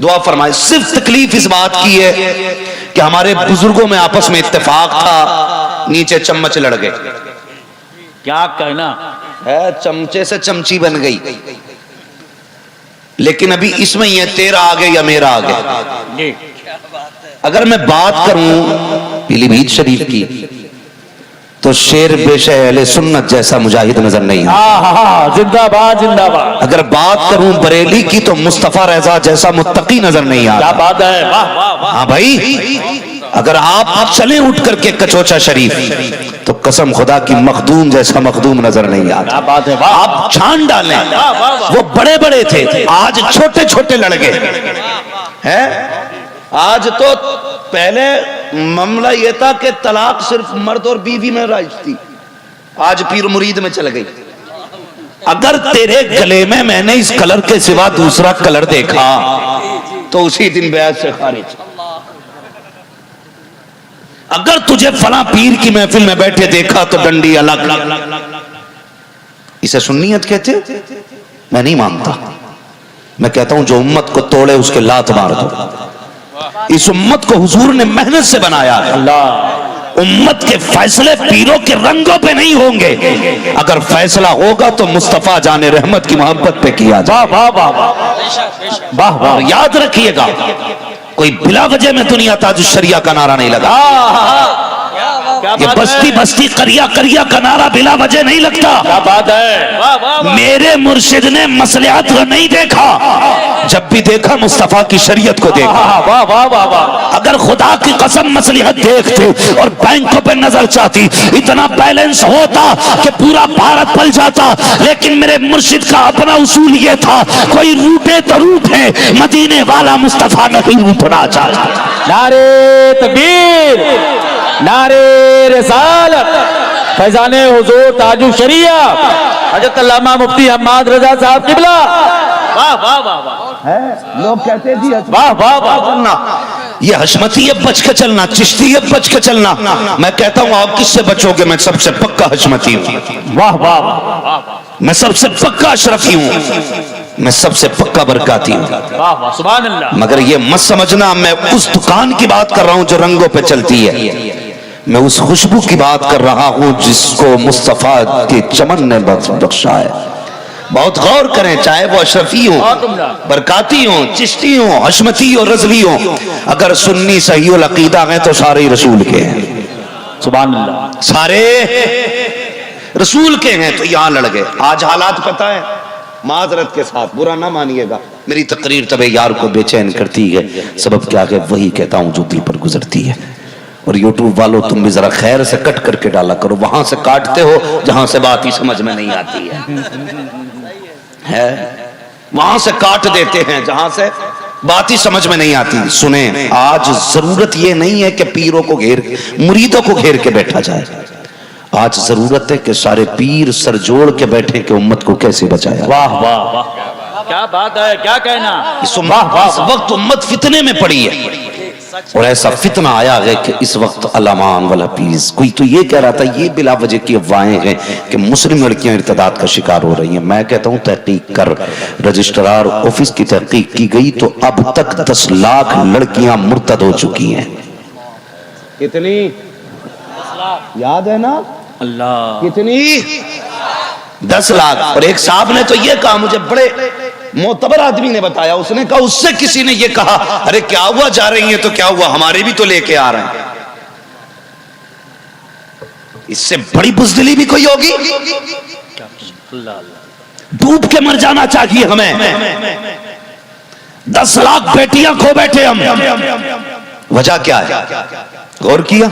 دعا فرمائے. صرف تکلیف اس بات کی ہے کہ ہمارے بزرگوں میں آپس میں اتفاق تھا, نیچے چمچ لڑ گئے. کیا کہنا ہے, چمچے سے چمچی بن گئی. لیکن ابھی اس میں یہ تیرا آگے یا میرا آگے. اگر میں بات کروں پیلی بھیت شریف کی تو شیر بیش اہل سنت جیسا مجاہد نظر نہیں آتا. زندہ باد زندہ باد. اگر بات کروں بریلی کی تو مصطفیٰ رضا جیسا متقی نظر نہیں آتا. کیا بات ہے, واہ واہ. ہاں بھائی, اگر آپ چلیں اٹھ کر کے کچوچا شریف تو قسم خدا کی مخدوم جیسا مخدوم نظر نہیں آتا. کیا بات ہے, واہ. آپ چھان ڈالیں, وہ بڑے بڑے تھے, آج چھوٹے چھوٹے لڑکے ہیں. آج تو پہلے معاملہ یہ تھا کہ طلاق صرف مرد اور بیوی میں رائج تھی, آج پیر مرید میں چل گئی. اگر تیرے گلے میں نے اس کلر کے سوا دوسرا کلر دیکھا تو اسی دن بیعت سے خارج. اگر تجھے فلاں پیر کی محفل میں بیٹھے دیکھا تو ڈنڈی الگ. اسے سنیت کہتے, میں نہیں مانتا. میں کہتا ہوں جو امت کو توڑے اس کے لات مار دو. اس امت کو حضور نے محنت سے بنایا ہے. امت کے فیصلے پیروں کے رنگوں پہ نہیں ہوں گے. اگر فیصلہ ہوگا تو مصطفیٰ جان رحمت کی محبت پہ کیا جائے. واہ واہ واہ واہ واہ. یاد رکھیے گا, کوئی بلا وجہ میں دنیا تاج الشریعہ کا نعرہ نہیں لگا. یہ بستی بستی قریہ قریہ کا نعرہ بلا وجہ نہیں لگتا. کیا بات ہے, میرے مرشد نے مصلحت کو نہیں دیکھا, جب بھی دیکھا مصطفیٰ کی شریعت کو دیکھا. واہ واہ واہ واہ. اگر خدا کی قسم مصلحت دیکھتے اور بینکوں پہ نظر چاہتی, اتنا بیلنس ہوتا کہ پورا بھارت پل جاتا. لیکن میرے مرشد کا اپنا اصول یہ تھا, کوئی روٹے تو روٹے, مدینے والا مصطفیٰ نہیں روٹنا چاہتا. نعرے تکبیر, نعرے رسالت, فیضان حضور تاج الشریعہ حضرت علامہ مفتی حماد رضا صاحب قبلہ. واہ واہ واہ واہ. لوگ کہتے جی واہ واہ واہ. یہ حشمتی ہے بچ کے چلنا, چشتی ہے بچ کے چلنا. میں کہتا ہوں آپ کس سے بچو گے؟ میں سب سے پکا حشمتی ہوں. واہ واہ واہ. میں سب سے پکا اشرفی ہوں. میں سب سے پکا برکاتی ہوں. واہ واہ سبحان اللہ. مگر یہ مت سمجھنا میں اس دکان کی بات کر رہا ہوں جو رنگوں پہ چلتی ہے. میں اس خوشبو کی بات کر رہا ہوں جس کو مصطفیٰ کے چمن نے بخشا ہے. بہت غور کریں, چاہے وہ اشرفی ہوں, برکاتی ہوں, چشتی ہوں, حشمتی اور رضوی ہوں, اگر سنی صحیح العقیدہ ہیں تو سارے رسول کے ہیں. سبحان اللہ. سارے رسول کے ہیں. تو یہاں لڑ گئے. آج حالات پتہ ہے, معذرت کے ساتھ برا نہ مانیے گا, میری تقریر طبع یار کو بے چین کرتی ہے. سبب کیا ہے؟ وہی کہتا ہوں جو دل پر گزرتی ہے. اور یوٹیوب والوں تم بھی ذرا خیر سے کٹ کر کے ڈالا کرو. وہاں سے کاٹتے ہو جہاں سے بات ہی سمجھ میں نہیں آتی ہے, وہاں سے کاٹ دیتے ہیں جہاں سے بات ہی سمجھ میں نہیں آتی. سنیں, آج ضرورت یہ نہیں ہے کہ پیروں کو گھیر, مریدوں کو گھیر کے بیٹھا جائے. آج ضرورت ہے کہ سارے پیر سر جوڑ کے بیٹھیں کہ امت کو کیسے بچایا. واہ واہ واہ. کیا بات ہے, کیا کہنا. اس وقت امت فتنے میں پڑی ہے, اور ایسا فتنہ آیا ہے کہ اس وقت علامان والا پیز. کوئی تو یہ کہہ رہا تھا یہ بلا وجہ کی افواہیں ہیں کہ مسلم لڑکیاں ارتداد کا شکار ہو رہی ہیں. میں کہتا ہوں تحقیق کر, رجسٹرار آفس کی تحقیق کی گئی تو اب تک 10 لاکھ لڑکیاں مرتد ہو چکی ہیں. کتنی یاد ہے نا؟ اللہ. کتنی؟ 10 لاکھ. اور ایک صاحب نے تو یہ کہا, مجھے بڑے معتبر آدمی نے بتایا, اس نے کہا اس سے کسی نے یہ کہا ارے کیا ہوا, جا رہی ہیں تو کیا ہوا, ہمارے بھی تو لے کے آ رہے ہیں. اس سے بڑی بزدلی بھی کوئی ہوگی؟ ڈوب کے مر جانا چاہیے ہمیں. 10 لاکھ بیٹیاں کھو بیٹھے ہم. وجہ کیا ہے؟ غور کیا؟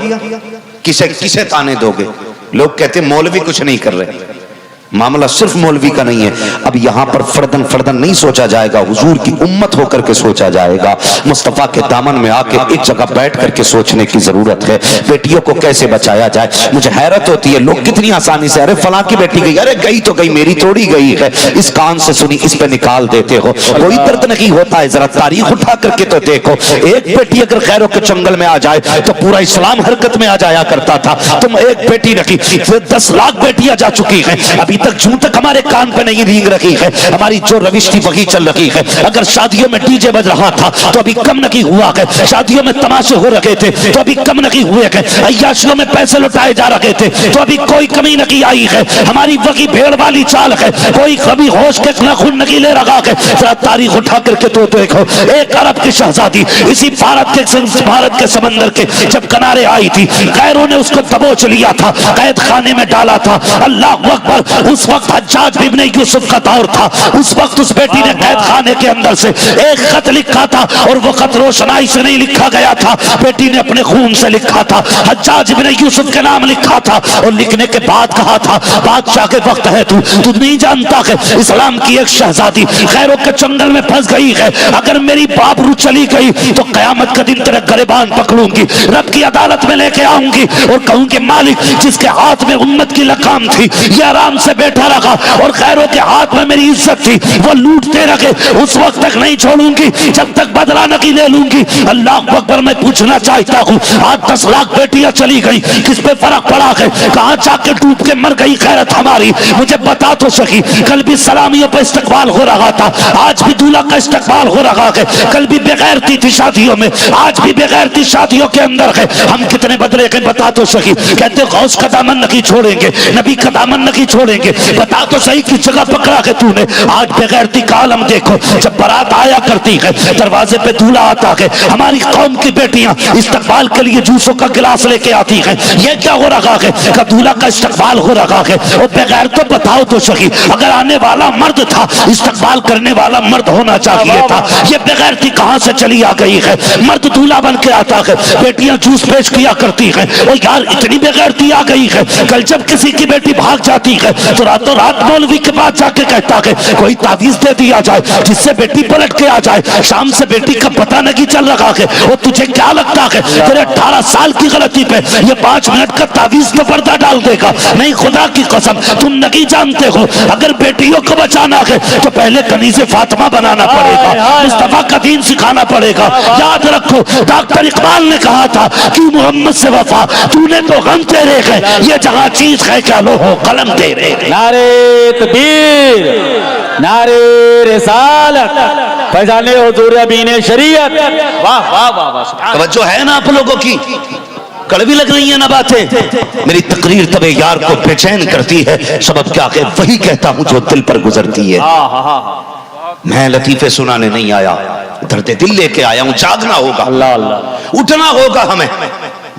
کسے تانے دو گے؟ لوگ کہتے مولوی کچھ نہیں کر رہے. معاملہ صرف مولوی کا نہیں ہے. اب یہاں پر فردن فردن نہیں سوچا جائے گا, حضور کی امت ہو کر کے سوچا جائے گا. مصطفیٰ کے دامن میں آ کے ایک جگہ بیٹھ کر کے سوچنے کی ضرورت ہے. بیٹیوں کو کیسے بچایا جائے. مجھے حیرت ہوتی ہے لوگ کتنی آسانی سے ارے فلاں کی بیٹی گئی, ارے گئی تو گئی, میری توڑی گئی ہے, اس کان سے سنی اس پہ نکال دیتے ہو. کوئی درد نہیں ہوتا ہے. ذرا تاریخ اٹھا کر کے تو دیکھو, ایک بیٹی اگر خیروں کے چنگل میں آ جائے تو پورا اسلام حرکت میں آ جایا کرتا تھا. تم ایک بیٹی رکھی, پھر 10 لاکھ بیٹیاں جا چکی ہیں. ابھی تک جوں تک ہمارے کان پہ نہیں رینگ رکھی ہے ہماری جو روش تھی وہی چل رہی ہے. اگر شادیوں میں ڈی جے بج رہا تھا تو ابھی کم نہیں ہوا ہے, شادیوں میں تماشے ہو رہے تھے تو ابھی کم نہیں ہوئے ہیں, عیاشیوں میں پیسے لٹائے جا رہے تھے تو ابھی کوئی کمی نہیں آئی ہے. ہماری وہی بھیڑ والی چال ہے, کوئی کبھی ہوش کے ناخن نہیں لے رہا ہے. ذرا تاریخ اٹھا کر کے تو دیکھو, ایک عرب کی شہزادی اسی بھارت کے سمندر کے جب کنارے آئی تھی, غیروں نے اس کو دبوچ لیا تھا, قید خانے میں ڈالا تھا. اللہ اکبر, اس وقت حجاج بن یوسف کا دور تھا. اس وقت اس بیٹی نے قید خانے کے اندر سے ایک خط لکھا تھا, اور وہ خط روشنائی سے نہیں لکھا گیا تھا, بیٹی نے اپنے خون سے لکھا تھا, حجاج بن یوسف کے نام لکھا تھا, اور لکھنے کے بعد کہا تھا بادشاہ کے وقت ہے تو نہیں جانتا کہ اسلام کی ایک شہزادی غیروں کے جنگل میں پھنس گئی ہے, اگر میری بابرو چلی گئی تو قیامت کا دن تیرے گریبان پکڑوں گی, رب کی عدالت میں لے کے آؤں گی اور کہوں کہ مالک جس کے ہاتھ میں امت کی لگام تھی یہ آرام سے بیٹھا رہا, اور غیروں کے ہاتھ میں میری عزت تھی وہ لوٹتے رہے, اس وقت تک نہیں چھوڑوں گی جب تک بدلہ نہیں لے لوں گی. اللہ اکبر, میں پوچھنا چاہتا ہوں آج 10 لاکھ بیٹیاں چلی گئی, کس پہ فرق پڑا ہے, کہاں جا کے ڈوب کے مر گئی غیرت ہماری, مجھے بتا تو سکی. کل بھی سلامیوں پہ استقبال ہو رہا تھا, آج بھی دولہا کا استقبال ہو رہا ہے. کل بھی بغیرتی تھی شادیوں میں, آج بھی بغیرتی شادیوں کے اندر ہے. ہم کتنے بدلے کے بتا تو سکی. کہتے غوث کا دامن نہیں چھوڑیں گے, نبی کا دامن نہیں چھوڑیں گے, بتا تو صحیح کس جگہ پکڑا ہے تو نے. آج بغیرتی کا عالم دیکھو, جب بارات آیا کرتی ہے دروازے پہ دولہا آتا ہے, ہماری قوم کی بیٹیاں استقبال کے لیے جوسوں کا گلاس لے کے آتی ہیں. یہ کیا ہو رہا ہے کہ دولہا کا استقبال ہو رہا ہے, اور بغیر تو بتاؤ تو سکی, اگر آنے والا مرد تھا استقبال کرنے والا مرد ہونا چاہیے تھا. یہ بغیرتی کہاں سے چلی آ گئی ہے, مرد دولہا بن کے آتا ہے, بیٹیاں جوس پیش کیا کرتی ہیں. اور یار اتنی بغیرتی آ گئی ہے, کل جب کسی کی بیٹی بھاگ جاتی ہے تو راتوں رات مولوی کے پاس جا کے کہتا ہے کوئی تعویذ دے دیا جائے جس سے بیٹی پلٹ کے آ جائے. شام سے بیٹی کا پتہ نہیں چل رہا ہے, اور تجھے کیا لگتا ہے تیرے 18 سال کی غلطی پہ یہ 5 منٹ کا تعویذ کا پردہ ڈال دے گا؟ نہیں, خدا کی قسم تم نہیں جانتے ہو, اگر بیٹیوں کو بچانا ہے تو پہلے کنیز فاطمہ بنانا پڑے گا, مصطفیٰ کا دین سکھانا پڑے گا. یاد رکھو ڈاکٹر اقبال نے کہا تھا کہ محمد سے وفا تو نے تو غم تیرے ہے, یہ جہاں چیز ہے کیا لوہو قلم تیرے. نعرے تکبیر, نعرے رسالت, فیضان حضور امین شریعت. واہ واہ واہ واہ, توجہ ہے نا آپ لوگوں کی, کڑوی لگ رہی ہیں نا باتیں. میری تقریر تب یار کو بے چین کرتی ہے, سبب کیا کہ وہی کہتا ہوں جو دل پر گزرتی ہے. میں لطیفے سنانے نہیں آیا, درد دل لے کے آیا ہوں. جاگنا ہوگا, اللہ اللہ, اٹھنا ہوگا ہمیں.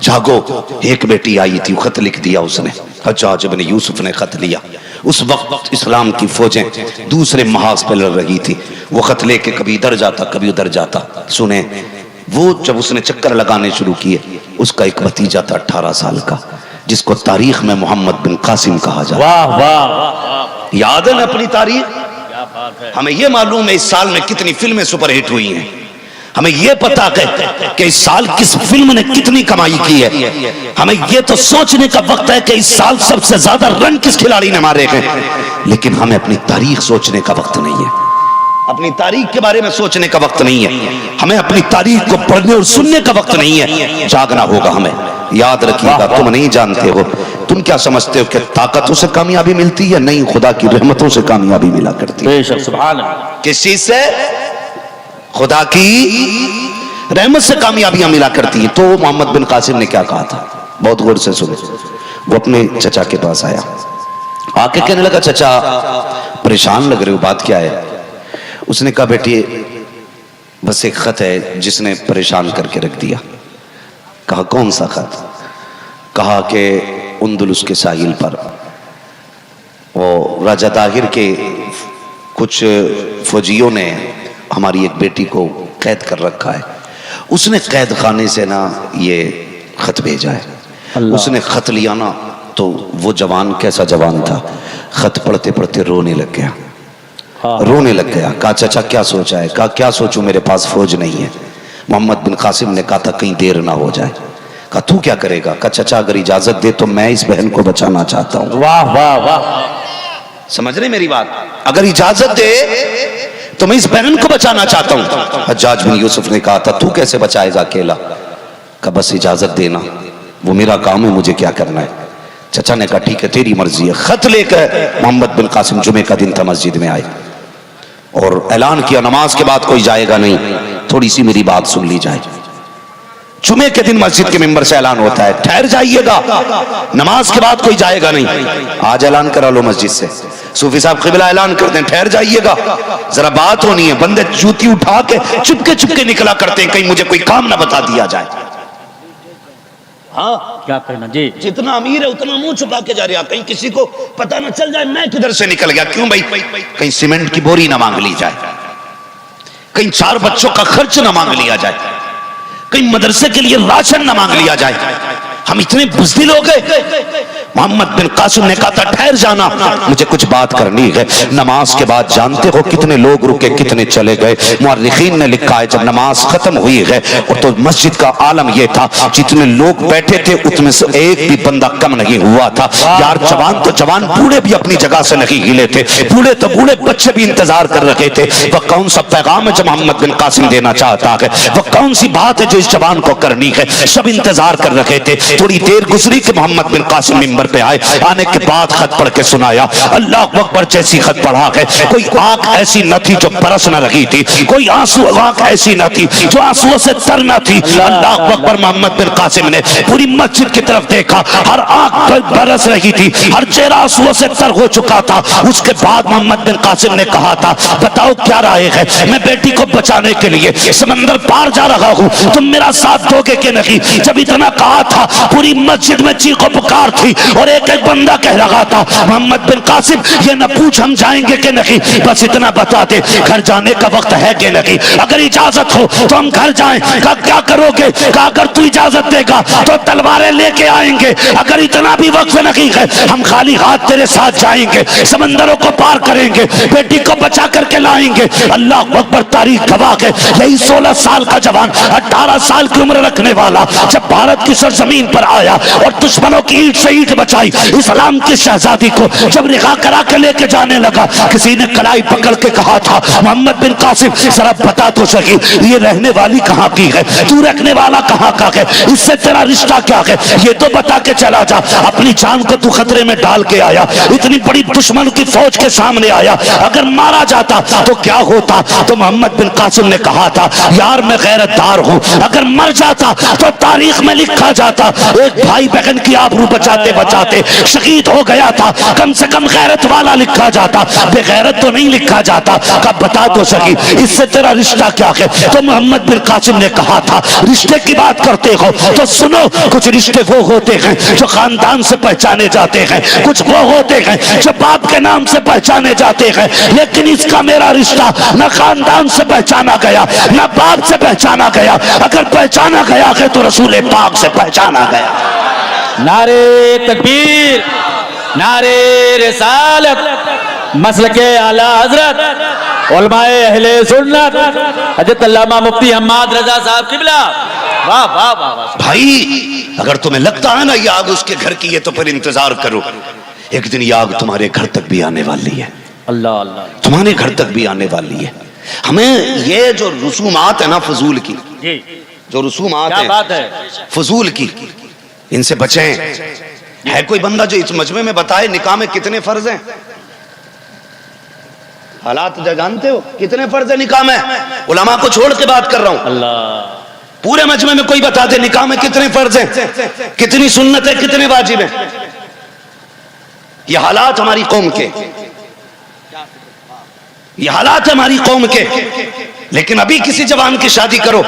جاگو. ایک بیٹی آئی تھی, خط لکھ دیا اس نے, حجاج بن یوسف نے خط لیا. اس وقت اسلام کی فوجیں دوسرے محاذ پہ لڑ رہی تھی. وہ خط لے کے کبھی ادھر جاتا کبھی ادھر جاتا. سنیں, وہ جب اس نے چکر لگانے شروع کیے, اس کا ایک بھتیجا تھا 18 سال کا, جس کو تاریخ میں محمد بن قاسم کہا جاتا. واہ واہ, یاد ہے نا اپنی تاریخ؟ ہمیں یہ معلوم ہے اس سال میں کتنی فلمیں سپر ہٹ ہوئی ہیں, ہمیں یہ پتا کہ اس سال کس فلم نے کتنی کمائی کی ہے. ہمیں یہ تو سوچنے کا وقت ہے کہ اس سال سب سے زیادہ رن کس کھلاڑی نے مارے ہیں, لیکن ہمیں اپنی تاریخ سوچنے کا وقت نہیں ہے, اپنی تاریخ کے بارے میں سوچنے کا وقت نہیں ہے, ہمیں اپنی تاریخ کو پڑھنے اور سننے کا وقت نہیں ہے. جاگنا ہوگا ہمیں. یاد رکھیے گا, تم نہیں جانتے ہو, تم کیا سمجھتے ہو کہ طاقتوں سے کامیابی ملتی ہے؟ نہیں, خدا کی رحمتوں سے کامیابی ملا کرتی ہے. بے شک, سبحان اللہ. کس چیز سے؟ خدا کی رحمت سے کامیابیاں ملا کرتی ہیں. تو محمد بن قاسم نے کیا کہا تھا, بہت غور سے سنو. وہ اپنے چچا کے پاس آیا, آ کے کہنے لگا چچا پریشان لگ رہے ہو, بات کیا ہے؟ اس نے کہا بیٹی بس ایک خط ہے جس نے پریشان کر کے رکھ دیا. کہا کون سا خط؟ کہا کہ اندلس کے ساحل پر وہ راجہ طاہر کے کچھ فوجیوں نے ہماری ایک بیٹی کو قید کر رکھا ہے. اس نے قید خانے سے نا یہ خط بھیجا ہے. اس نے خط لیا نا تو وہ جوان کیسا جوان تھا, خط پڑھتے پڑھتے رونے لگ گیا, رونے لگ گیا. کہا چچا کیا سوچا ہے؟ کہا کیا سوچوں, میرے پاس فوج نہیں ہے. محمد بن قاسم نے کہا تھا کہیں دیر نہ ہو جائے. کہا تو کیا کرے گا؟ کہا چچا اگر اجازت دے تو میں اس بہن کو بچانا چاہتا ہوں. واہ واہ واہ, سمجھ رہے میری بات؟ اگر اجازت دے تو میں اس بہن کو بچانا چاہتا ہوں. حجاج بن یوسف نے کہا تھا تو کیسے بچائے گا اکیلا؟ کہا بس اجازت دینا, وہ میرا کام ہے, مجھے کیا کرنا ہے. چچا نے کہا ٹھیک ہے تیری مرضی ہے. خط لے کر محمد بن قاسم جمعے کا دن تھا مسجد میں آئے اور اعلان کیا نماز کے بعد کوئی جائے گا نہیں, تھوڑی سی میری بات سن لی جائے. جمعے کے دن مسجد کے ممبر سے اعلان ہوتا ہے ٹھہر جائیے گا, نماز کے بعد کوئی جائے گا نہیں. آج اعلان کرا لو مسجد سے, صوفی صاحب قبلہ اعلان کرتے ہیں ٹھہر جائیے گا, ذرا بات ہونی ہے. بندے جوتی اٹھا کے چپکے نکلا کرتے ہیں کہیں مجھے کوئی کام نہ بتا دیا جائے. ہاں کیا کہنا جی, جتنا امیر ہے اتنا منہ چھپا کے جا رہا, کہیں کسی کو پتہ نہ چل جائے میں کدھر سے نکل گیا. کیوں بھائی؟ کہیں سیمنٹ کی بوری نہ مانگ لی جائے, کہیں 4 بچوں کا خرچ نہ مانگ لیا جائے, کہیں مدرسے کے لیے راشن نہ مانگ لیا جائے. ہم اتنے بزدل ہو گئے. محمد بن قاسم نے کہا تھا ٹھہر جانا, مجھے کچھ بات کرنی ہے. نماز کے بعد جانتے ہو کتنے لوگ رکے کتنے چلے گئے. مورخین نے لکھا ہے جب نماز ختم ہوئی ہے اور تو مسجد کا عالم یہ تھا جتنے لوگ بیٹھے تھے اتنے سے ایک بھی بندہ کم نہیں ہوا تھا. یار جوان تو جوان, بوڑھے بھی اپنی جگہ سے نہیں ہلے تھے, بوڑھے تو بوڑھے بچے بھی انتظار کر رہے تھے. وہ کون سا پیغام ہے جو محمد بن قاسم دینا چاہتا ہے, وہ کون سی بات ہے جو اس جوان کو کرنی ہے. سب انتظار کر رہے تھے. تھوڑی دیر گزری کہ محمد بن قاسم ممبر پہ آئے. آنے کے بعد خط پڑھ کے سنایا. اللہ اکبر, جیسی خط پڑھا ہے کوئی آنکھ ایسی نہ تھی جو برس نہ رہی تھی, کوئی آنسو آنکھ ایسی نہ تھی جو آنسو سے تر نہ تھی. اللہ اکبر. محمد بن قاسم نے پوری مسجد کی طرف دیکھا, ہر آنکھ برس رہی تھی, ہر چہرہ آنسو سے تر ہو چکا تھا. اس کے بعد محمد بن قاسم نے کہا تھا بتاؤ کیا رائے ہے, میں بیٹی کو بچانے کے لیے سمندر پار جا رہا ہوں, تم میرا ساتھ دو گے کہ نہیں. جب اتنا کہا تھا پوری مسجد میں چیخ و پکار تھی اور ایک بندہ کہہ رہا تھا محمد بن قاسم یہ نہ پوچھ ہم جائیں گے کہ نہیں, بس اتنا بتا دے گھر جانے کا وقت ہے کہ نہیں, اگر اجازت ہو تو ہم گھر جائیں. کہا کیا کرو گے؟ کہا اگر تو اجازت دے گا تو تلواریں لے کے آئیں گے, اگر اتنا بھی وقت نہیں ہے ہم خالی ہاتھ تیرے ساتھ جائیں گے, سمندروں کو پار کریں گے, بیٹی کو بچا کر کے لائیں گے. اللہ اکبر. تاریخ گواہ ہے یہی 16 سال کا جوان 18 سال کی عمر رکھنے والا جب بھارت کی سرزمین پر آیا اور دشمنوں کی اینٹ سے اینٹ بچائی, اسلام کی شہزادی کو جب رہا کرا کے لے کے جانے لگا, کسی نے کلائی پکڑ کے کہا تھا محمد بن قاسم ذرا بتا تو سکی یہ رہنے والی کہاں کی ہے, تو رکھنے والا کہاں کا ہے, اس سے تیرا رشتہ کیا ہے, یہ تو بتا کے چلا جا. اپنی جان کو تو خطرے میں ڈال کے آیا, اتنی بڑی دشمن کی فوج کے سامنے آیا, اگر مارا جاتا تو کیا ہوتا. تو محمد بن قاسم نے کہا تھا یار میں غیرت دار ہوں, اگر مر جاتا تو تاریخ میں لکھا جاتا ایک بھائی بہن کی آبرو بچاتے بچاتے شہید ہو گیا تھا, کم سے کم غیرت والا لکھا جاتا, بے غیرت تو نہیں لکھا جاتا. کب بتا تو سکی اس سے تیرا رشتہ کیا ہے. تو محمد بن قاسم نے کہا تھا رشتے کی بات کرتے ہو تو سنو, کچھ رشتے وہ ہوتے ہیں جو خاندان سے پہچانے جاتے ہیں, کچھ وہ ہوتے ہیں جو باپ کے نام سے پہچانے جاتے ہیں, لیکن اس کا میرا رشتہ نہ خاندان سے پہچانا گیا نہ باپ سے پہچانا گیا, اگر پہچانا گیا ہے تو رسول پاک سے پہچانا گیا. نعرے تکبیر, نعرے رسالت, مسلک اعلی حضرت علماء اہل سنت حضرت علامہ مفتی حماد رضا صاحب قبلہ. واہ واہ واہ. بھائی اگر تمہیں لگتا ہے نا یہ آگ اس کے گھر کی ہے تو پھر انتظار کرو, ایک دن یہ آگ تمہارے گھر تک بھی آنے والی ہے. اللہ اللہ. تمہارے گھر تک بھی آنے والی ہے. ہمیں یہ جو رسومات ہے نا فضول کی, جو رسومات ہیں فضول کی, ان سے بچیں. ہے کوئی بندہ جو اس مجمع میں بتائے نکاح میں کتنے فرض ہیں؟ حالات جانتے ہو کتنے فرض ہیں نکاح میں؟ علماء کو چھوڑ کے بات کر رہا ہوں. اللہ. پورے مجمع میں کوئی بتا دے نکاح میں کتنے فرض ہیں, کتنی سنت ہے, کتنے واجب ہیں. یہ حالات ہماری قوم کے, یہ حالات ہماری قوم کے. لیکن ابھی کسی جوان کی شادی کرو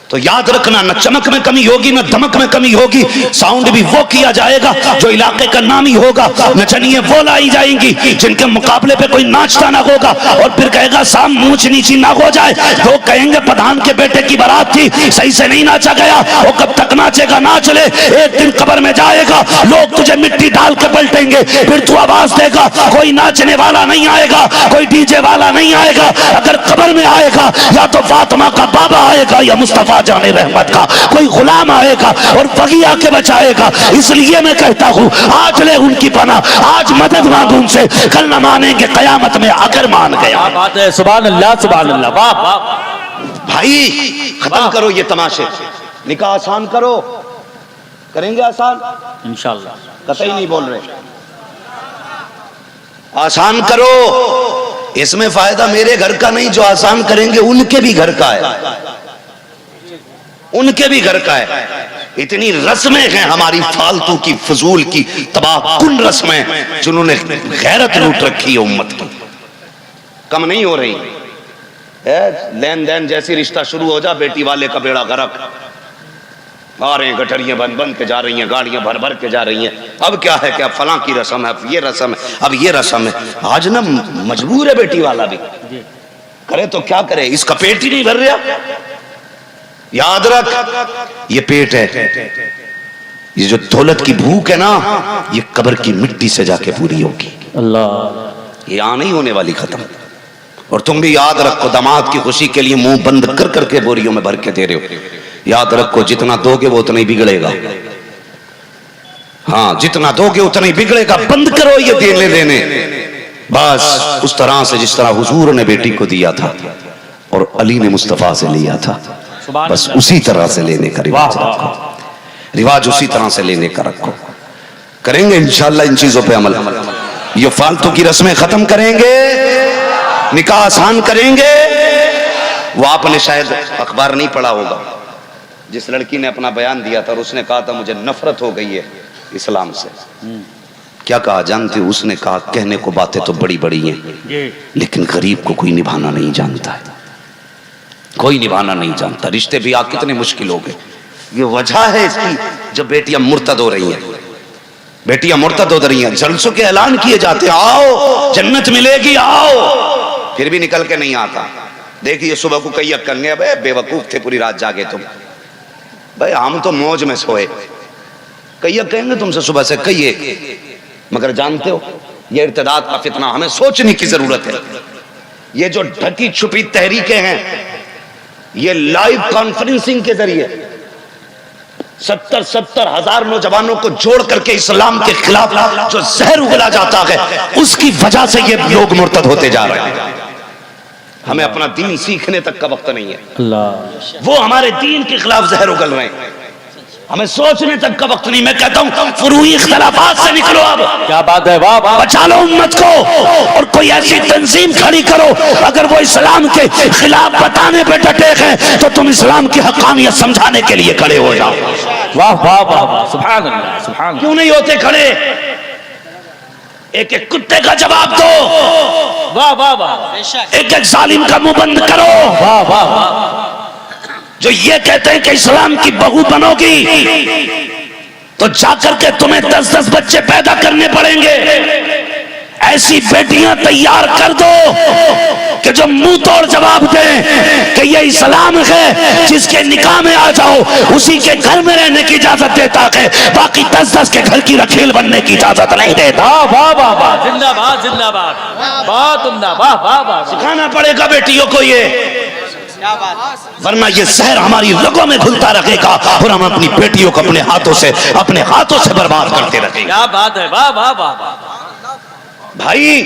تو یاد رکھنا نہ چمک میں کمی ہوگی نہ دمک میں کمی ہوگی, ساؤنڈ بھی وہ کیا جائے گا جو علاقے کا نامی ہوگا, نچنیاں وہ لائی جائیں گی جن کے مقابلے پہ کوئی ناچتا نہ ہوگا, اور پھر کہے گا سام مونچھ نیچی نہ ہو جائے. لوگ کہیں گے پٹھان کے بیٹے کی بارات تھی صحیح سے نہیں ناچا گیا, وہ کب تک ناچے گا, ناچ لے, ایک دن قبر میں جائے گا لوگ تجھے مٹی ڈال کے پلٹیں گے, پھر تو آواز دے گا کوئی ناچنے والا نہیں آئے گا, کوئی ڈی جے والا نہیں آئے گا. اگر قبر میں آئے گا یا تو فاطمہ کا بابا آئے گا یا مصطفیٰ جانے رحمت کا کوئی غلام آئے گا اور بغی آ کے بچائے گا. اس لیے میں کہتا ہوں آج لے ان کی پناہ, آج مدد مانگ ان سے, کل نہ مانیں گے قیامت میں اگر مان گیا. بات ہے. سبحان اللہ سبحان اللہ. واہ واہ. بھائی ختم کرو یہ تماشے, نکاح آسان کرو. کریں گے آسان؟ انشاءاللہ قطعی نہیں بول رہے. آسان کرو. اس میں فائدہ میرے گھر کا نہیں، جو آسان کریں گے ان کے بھی گھر کا ہے، ان کے بھی گھر کا ہے. اتنی رسمیں ہیں ہماری فالتو کی، فضول کی، تباہ کن رسمیں جنہوں نے غیرت لوٹ رکھی ہے امت کی، کم نہیں ہو رہی. لین دین جیسی رشتہ شروع ہو جا، بیٹی والے کا بیڑا غرق. آ رہے ہیں گٹریاں بند بند کے جا رہی ہیں، گاڑیاں بھر بھر کے جا رہی ہیں. اب کیا ہے کہ اب فلاں کی رسم ہے، اب یہ رسم ہے، اب یہ رسم ہے. آج نا مجبور ہے بیٹی والا بھی، کرے تو کیا کرے، اس کا پیٹ ہی نہیں بھر رہا. یاد رکھ، یہ پیٹ ہے، یہ جو دولت کی بھوک ہے نا، یہ قبر کی مٹی سے جا کے پوری ہوگی. اللہ، یہ یہاں نہیں ہونے والی ختم. اور تم بھی یاد رکھو، داماد کی خوشی کے لیے منہ بند کر کر کے بوریوں میں بھر کے دے رہے ہو. یاد رکھو، جتنا دو گے وہ اتنا ہی بگڑے گا. ہاں، جتنا دو گے اتنا ہی بگڑے گا. بند کرو یہ دینے لینے، بس اس طرح سے جس طرح حضور نے بیٹی کو دیا تھا اور علی نے مصطفیٰ سے لیا تھا، بس اسی طرح سے لینے کا رواج رکھو. رواج اسی طرح سے لینے کا رکھو. کریں گے انشاءاللہ ان چیزوں پہ عمل. یہ فالتو کی رسمیں ختم کریں گے، نکاح آسان کریں گے. وہ آپ نے شاید اخبار نہیں پڑھا ہوگا، جس لڑکی نے اپنا بیان دیا تھا اور اس نے کہا تھا مجھے نفرت ہو گئی ہے اسلام سے. کیا کہا جانتے ہو؟ اس نے کہا کہنے کو باتیں تو بڑی بڑی ہیں، لیکن غریب کو کوئی نبھانا نہیں جانتا ہے، کوئی نبھانا نہیں جانتا. رشتے بھی کتنے مشکل ہو گئے. یہ وجہ ہے اس کی، جب بیٹیاں مرتد ہو رہی ہیں، بیٹیاں مرتد ہو رہی ہیں. جلسوں کے اعلان کیے جاتے ہیں، آؤ جنت ملے گی آؤ، پھر بھی نکل کے نہیں آتا. دیکھیے صبح کو کئی کر گئے، بے وقوف تھے پوری رات جاگے تم. بھائی ہم تو موج میں سوئے. کئی کہیں گے تم سے صبح سے کئی، مگر جانتے ہو یہ ارتداد کا فتنہ ہمیں سوچنے کی ضرورت ہے. یہ جو ڈھکی چھپی تحریکیں ہیں، یہ لائیو کانفرنسنگ کے ذریعے 70 ہزار نوجوانوں کو جوڑ کر کے اسلام کے خلاف جو زہر اگلا جاتا ہے، اس کی وجہ سے یہ لوگ مرتد ہوتے جا رہے ہیں. ہمیں اپنا دین سیکھنے تک کا وقت نہیں ہے. اللہ، وہ ہمارے دین کے خلاف زہر اگل رہے ہیں، ہمیں سوچنے تک کا وقت نہیں. میں کہتا ہوں فروعی اختلافات سے نکلو. اب کیا بات ہے، واہ واہ. بچا لو امت کو، اور کوئی ایسی تنظیم کھڑی کرو اگر وہ اسلام کے خلاف بتانے پہ ڈٹے ہیں تو تم اسلام کی حقانیت سمجھانے کے لیے کھڑے ہو جاؤ. واہ واہ واہ، سبحان اللہ، سبحان اللہ. کیوں نہیں ہوتے کھڑے؟ ایک ایک کتے کا جواب دو، واہ واہ واہ، ایک ایک ظالم کا منہ بند کرو واہ واہ واہ. جو یہ کہتے ہیں کہ اسلام کی بہو بنو گی تو جا کر کے تمہیں 10 بچے پیدا کرنے پڑیں گے. ایسی بیٹیاں تیار کر دو کہ جو منہ توڑ جواب دیں کہ یہ اسلام ہے جس کے نکاح میں آ جاؤ اسی کے گھر میں رہنے کی اجازت دیتا ہے، باقی 10 کے گھر کی رکھیل بننے کی اجازت نہیں دیتا. واہ واہ واہ، زندہ باد، زندہ باد، بہت عمدہ، واہ واہ واہ. سکھانا پڑے گا بیٹیوں کو یہ، ورنہ یہ زہر ہماری رگوں میں گھلتا رہے گا اور ہم اپنی بیٹیوں کو اپنے ہاتھوں سے برباد کرتے رہیں گے. کیا بات ہے، واہ واہ واہ. بھائی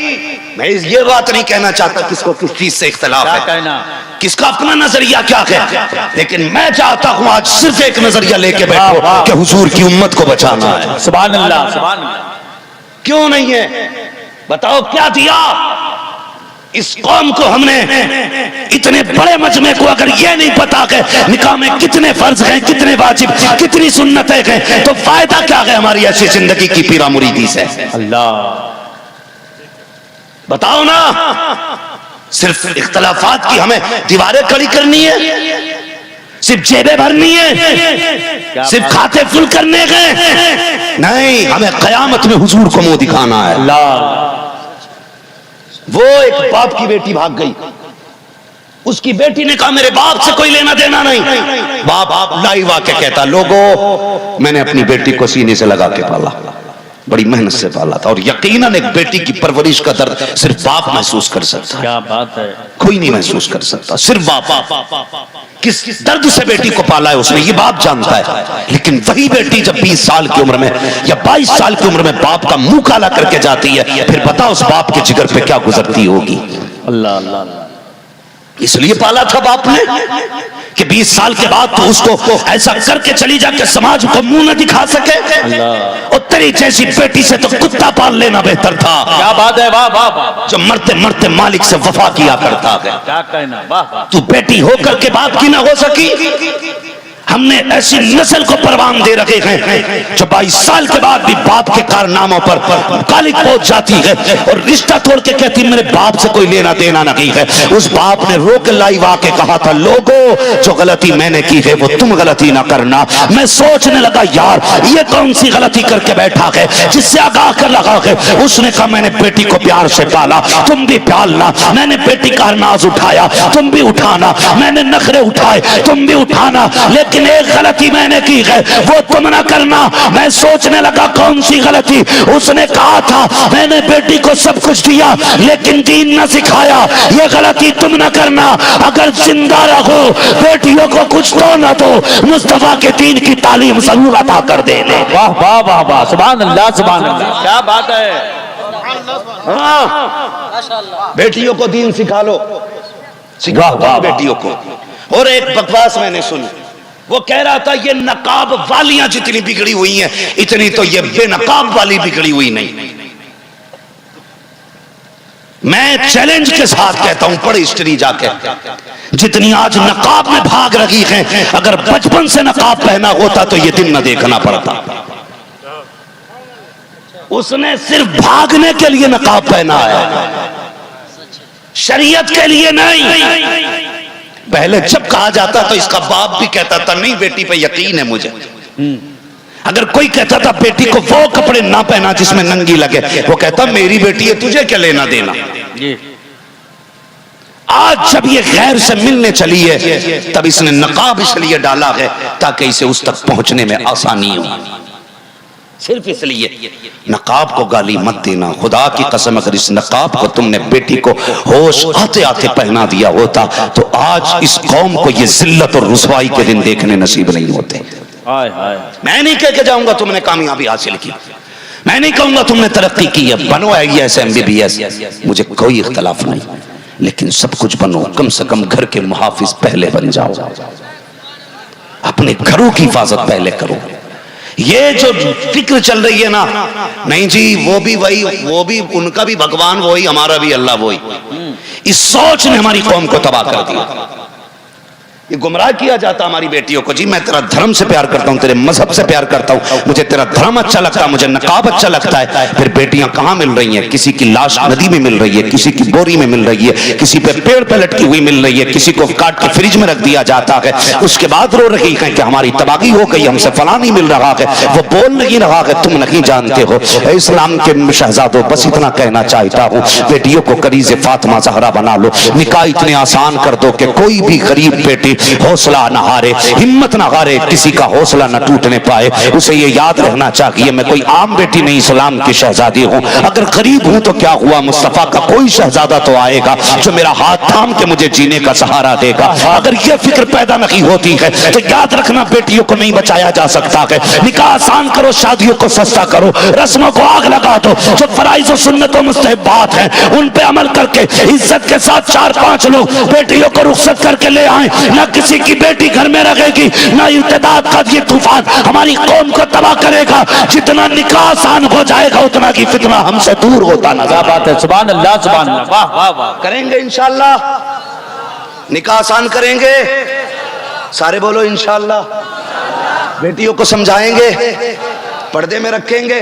میں یہ بات نہیں کہنا چاہتا کس کو کس چیز سے اختلاف کیا ہے، کہنا، کس کا اپنا نظریہ کیا ہے، لیکن میں چاہتا ہوں آج صرف ایک نظریہ لے کے بیٹھو کہ حضور کی امت کو بچانا ہے. سبحان اللہ، سبحان اللہ. کیوں نہیں ہے؟ بتاؤ کیا دیا اس قوم کو ہم نے؟ اتنے بڑے مجمع کو اگر یہ نہیں پتا کہ نکاح میں کتنے فرض ہیں، کتنے واجب، کتنی سنتیں ہیں، تو فائدہ کیا ہے ہماری ایسی زندگی کی پیرا مریدی سے؟ اللہ، بتاؤ نا. صرف اختلافات کی ہمیں دیواریں کھڑی کرنی ہے، صرف جیبیں بھرنی ہے، صرف کھاتے فل کرنے گئے نہیں، ہمیں قیامت میں حضور کو منہ دکھانا ہے. اللہ. وہ ایک باپ کی بیٹی بھاگ گئی، اس کی بیٹی نے کہا میرے باپ سے کوئی لینا دینا نہیں. باپ لائیو آ کے کہتا لوگوں میں نے اپنی بیٹی کو سینے سے لگا کے پالا، بڑی محنت سے پالا تھا، اور یقیناً ایک بیٹی کی پرورش کا درد صرف باپ محسوس کر سکتا ہے، کیا بات ہے، کوئی نہیں محسوس کر سکتا، صرف باپ. کس درد سے بیٹی کو پالا ہے اس نے یہ باپ جانتا ہے. لیکن وہی بیٹی جب 20 سال کی عمر میں یا 22 سال کی عمر میں باپ کا منہ کالا کر کے جاتی ہے، پھر بتا اس باپ کے جگر پہ کیا گزرتی ہوگی. اللہ اللہ اللہ. اس لیے پالا تھا باپ نے کہ 20 سال کے بعد تو اس کو ایسا کر کے چلی جا کہ سماج کو منہ نہ دکھا سکے. اور تیری جیسی بیٹی سے تو کتا پال لینا بہتر تھا. کیا بات ہے, واہ واہ واہ, جو مرتے مرتے مالک سے وفا کیا کرتا ہے. کیا کہنا, واہ واہ. تو بیٹی ہو کر کے باپ کی نہ ہو سکی. ہم نے ایسی نسل کو پروان دے رکھے ہیں جو 22 سال کے بعد بھی باپ کے کارناموں پر غالب پہنچ جاتی ہے اور رشتہ توڑ کے کہتی میرے باپ سے کوئی لینا دینا نہیں ہے. اس باپ نے روک لائیو آ کے کہا تھا لوگو جو غلطی میں نے کی ہے وہ تم غلطی نہ کرنا. میں سوچنے لگا یار یہ کون سی غلطی کر کے بیٹھا ہے جس سے آگاہ کر لگا ہے. اس نے کہا میں نے بیٹی کو پیار سے پالا, تم بھی پالنا. میں نے بیٹی کا ناز اٹھایا, تم بھی اٹھانا. میں نے نخرے اٹھائے, تم بھی اٹھانا. لیکن ایک غلطی میں نے کی ہے وہ تم نہ کرنا. میں سوچنے لگا کون سی غلطی. اس نے کہا تھا میں نے بیٹی کو سب کچھ دیا لیکن دین نہ سکھایا. یہ غلطی تم نہ کرنا. اگر زندہ رہو بیٹیوں کو کچھ تو نہ دو, مصطفیٰ کے دین کی تعلیم ضرور عطا کر دینے. واہ واہ واہ واہ, سبحان اللہ سبحان اللہ, کیا بات ہے. بیٹیوں کو دین سکھا لو, سکھاؤ بیٹیوں کو. اور ایک بکواس میں نے سنی, وہ کہہ رہا تھا یہ نقاب والیاں جتنی بگڑی ہوئی ہیں اتنی تو یہ بے نقاب والی بگڑی ہوئی نہیں. میں چیلنج کے ساتھ کہتا ہوں پڑھ ہسٹری جا کے, جتنی آج نقاب میں بھاگ رہی ہیں اگر بچپن سے نقاب پہنا ہوتا تو یہ دن نہ دیکھنا پڑتا. اس نے صرف بھاگنے کے لیے نقاب پہنا ہے, شریعت کے لیے نہیں. پہلے جب کہا جاتا تو اس کا باپ بھی کہتا تھا نہیں بیٹی پہ یقین ہے مجھے. اگر کوئی کہتا تھا بیٹی کو وہ کپڑے نہ پہنا جس میں ننگی لگے, وہ کہتا میری بیٹی ہے تجھے کیا لینا دینا. آج جب یہ غیر سے ملنے چلی ہے تب اس نے نقاب اس لیے ڈالا ہے تاکہ اسے اس تک پہنچنے میں آسانی ہو. صرف اس لیے نقاب کو گالی مت دینا. خدا کی قسم اگر اس نقاب کو تم نے بیٹی کو ہوش آتے آتے پہنا دیا ہوتا تو آج اس قوم کو یہ ذلت اور رسوائی کے دن دیکھنے نصیب نہیں ہوتے. میں نہیں کہہ کے جاؤں گا تم نے کامیابی حاصل کی, میں نہیں کہوں گا تم نے ترقی کی ہے, بنو IAS MBBS, مجھے کوئی اختلاف نہیں, لیکن سب کچھ بنو, کم سے کم گھر کے محافظ پہلے بن جاؤ, اپنے گھروں کی حفاظت پہلے کرو. یہ جو فکر چل رہی ہے نا, نہیں جی وہ بھی وہی, وہ بھی ان کا بھی بھگوان وہی, ہمارا بھی اللہ وہی, اس سوچ نے ہماری قوم کو تباہ کر دیا. یہ گمراہ کیا جاتا ہماری بیٹیوں کو, جی میں تیرا دھرم سے پیار کرتا ہوں, تیرے مذہب سے پیار کرتا ہوں, مجھے تیرا دھرم اچھا لگتا ہے, مجھے نقاب اچھا لگتا ہے. پھر بیٹیاں کہاں مل رہی ہیں, کسی کی لاش ندی میں مل رہی ہے, کسی کی بوری میں مل رہی ہے, کسی پہ پیڑ پہ لٹکی ہوئی مل رہی ہے, کسی کو کاٹ کے فریج میں رکھ دیا جاتا ہے. اس کے بعد رو رہی ہے کہ ہماری تباہی ہو گئی, ہم سے فلاں نہیں مل رہا ہے, وہ بول نہیں رہا ہے, تم نہیں جانتے ہو. اے اسلام کے شہزادوں, بس اتنا کہنا چاہتا ہوں, بیٹیوں کو کنیز فاطمہ زہرا بنا لو. نکاح اتنے آسان کر دو کہ کوئی بھی غریب بیٹی حوصلہ نہ ہارے, ہمت نہ ہارے, کسی کا حوصلہ نہ ٹوٹنے پائے. اسے یہ یاد رہنا چاہیے میں کوئی عام بیٹی نہیں, اسلام کی شہزادی ہوں. اگر غریب ہوں تو کیا ہوا, مصطفیٰ کا کوئی شہزادہ تو آئے گا جو میرا ہاتھ تھام کے مجھے جینے کا سہارا دے گا. اگر یہ فکر پیدا نہیں ہوتی ہے تو یاد رکھنا بیٹیوں کو نہیں بچایا جا سکتا ہے. نکاح آسان کرو, شادیوں کو سستا کرو, رسموں کو آگ لگا دو. جو فرائض و سنت و مستحبات ہیں ان پہ عمل کر کے عزت کے ساتھ 4-5 لوگ بیٹیوں کو رخصت کر کے لے آئیں. نہ کسی کی بیٹی گھر میں رہے گی, نہ ارتداد کا یہ طوفان ہماری قوم کو تباہ کرے گا. جتنا نکاح آسان ہو جائے گا اتنا کی فتنہ ہم سے دور ہوتا نظر. بات ہے, سبحان اللہ سبحان اللہ, واہ واہ واہ. کریں گے انشاءاللہ, نکاح آسان کریں گے, سارے بولو انشاءاللہ. بیٹیوں کو سمجھائیں گے, پردے میں رکھیں گے.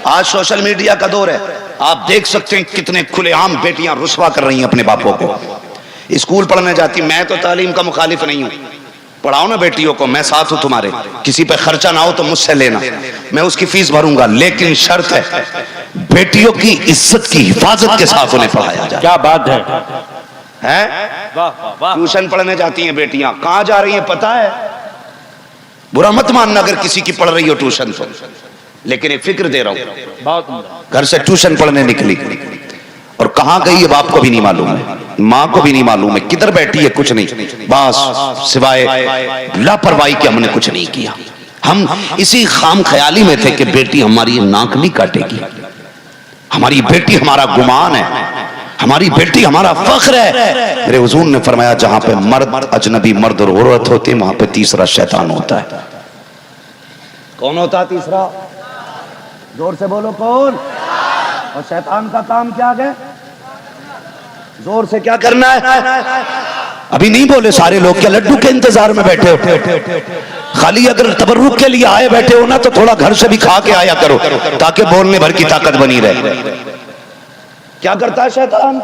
آج سوشل میڈیا کا دور ہے, آپ دیکھ سکتے ہیں کتنے کھلے عام بیٹیاں رسوا کر رہی ہیں اپنے باپوں کو. اسکول پڑھنے جاتی, میں تو تعلیم کا مخالف نہیں ہوں, پڑھاؤ نا بیٹیوں کو, میں ساتھ ہوں تمہارے. کسی پہ خرچہ نہ ہو تو مجھ سے لینا, میں اس کی فیس بھروں گا, لیکن شرط ہے بیٹیوں کی عزت کی حفاظت کے ساتھ انہیں پڑھایا جائے. کیا بات ہے. ٹیوشن پڑھنے جاتی ہیں بیٹیاں, کہاں جا رہی ہیں پتہ ہے, برا مت ماننا اگر کسی کی پڑھ رہی ہو ٹیوشن تو, لیکن ایک فکر دے رہا ہوں, گھر سے ٹیوشن پڑھنے نکلی اور کہاں گئی ہے باپ کو بھی نہیں معلوم ہے, ماں کو بھی نہیں معلوم ہے, کدھر بیٹھی ہے کچھ نہیں, بس سوائے لاپرواہی کے ہم نے کچھ نہیں کیا. ہم اسی خام خیالی میں تھے کہ بیٹی ہماری ناک نہیں کاٹے گی, ہماری بیٹی ہمارا گمان ہے. ہماری بیٹی ہمارا فخر ہے. میرے حضور نے فرمایا جہاں پہ مرد اجنبی مرد اور عورت ہوتے ہیں وہاں پہ تیسرا شیطان ہوتا ہے. کون ہوتا ہے تیسرا؟ زور سے بولو کون؟ اور شیطان کا کام کیا ہے؟ زور سے کیا کرنا ہے؟ ابھی نہیں بولے سارے لوگ، کیا لڈو کے انتظار میں بیٹھے ہو؟ خالی اگر تبرک کے لیے آئے بیٹھے ہو نا تو تھوڑا گھر سے بھی کھا کے آیا کرو تاکہ بولنے بھر کی طاقت بنی رہے. کیا کرتا ہے شیطان؟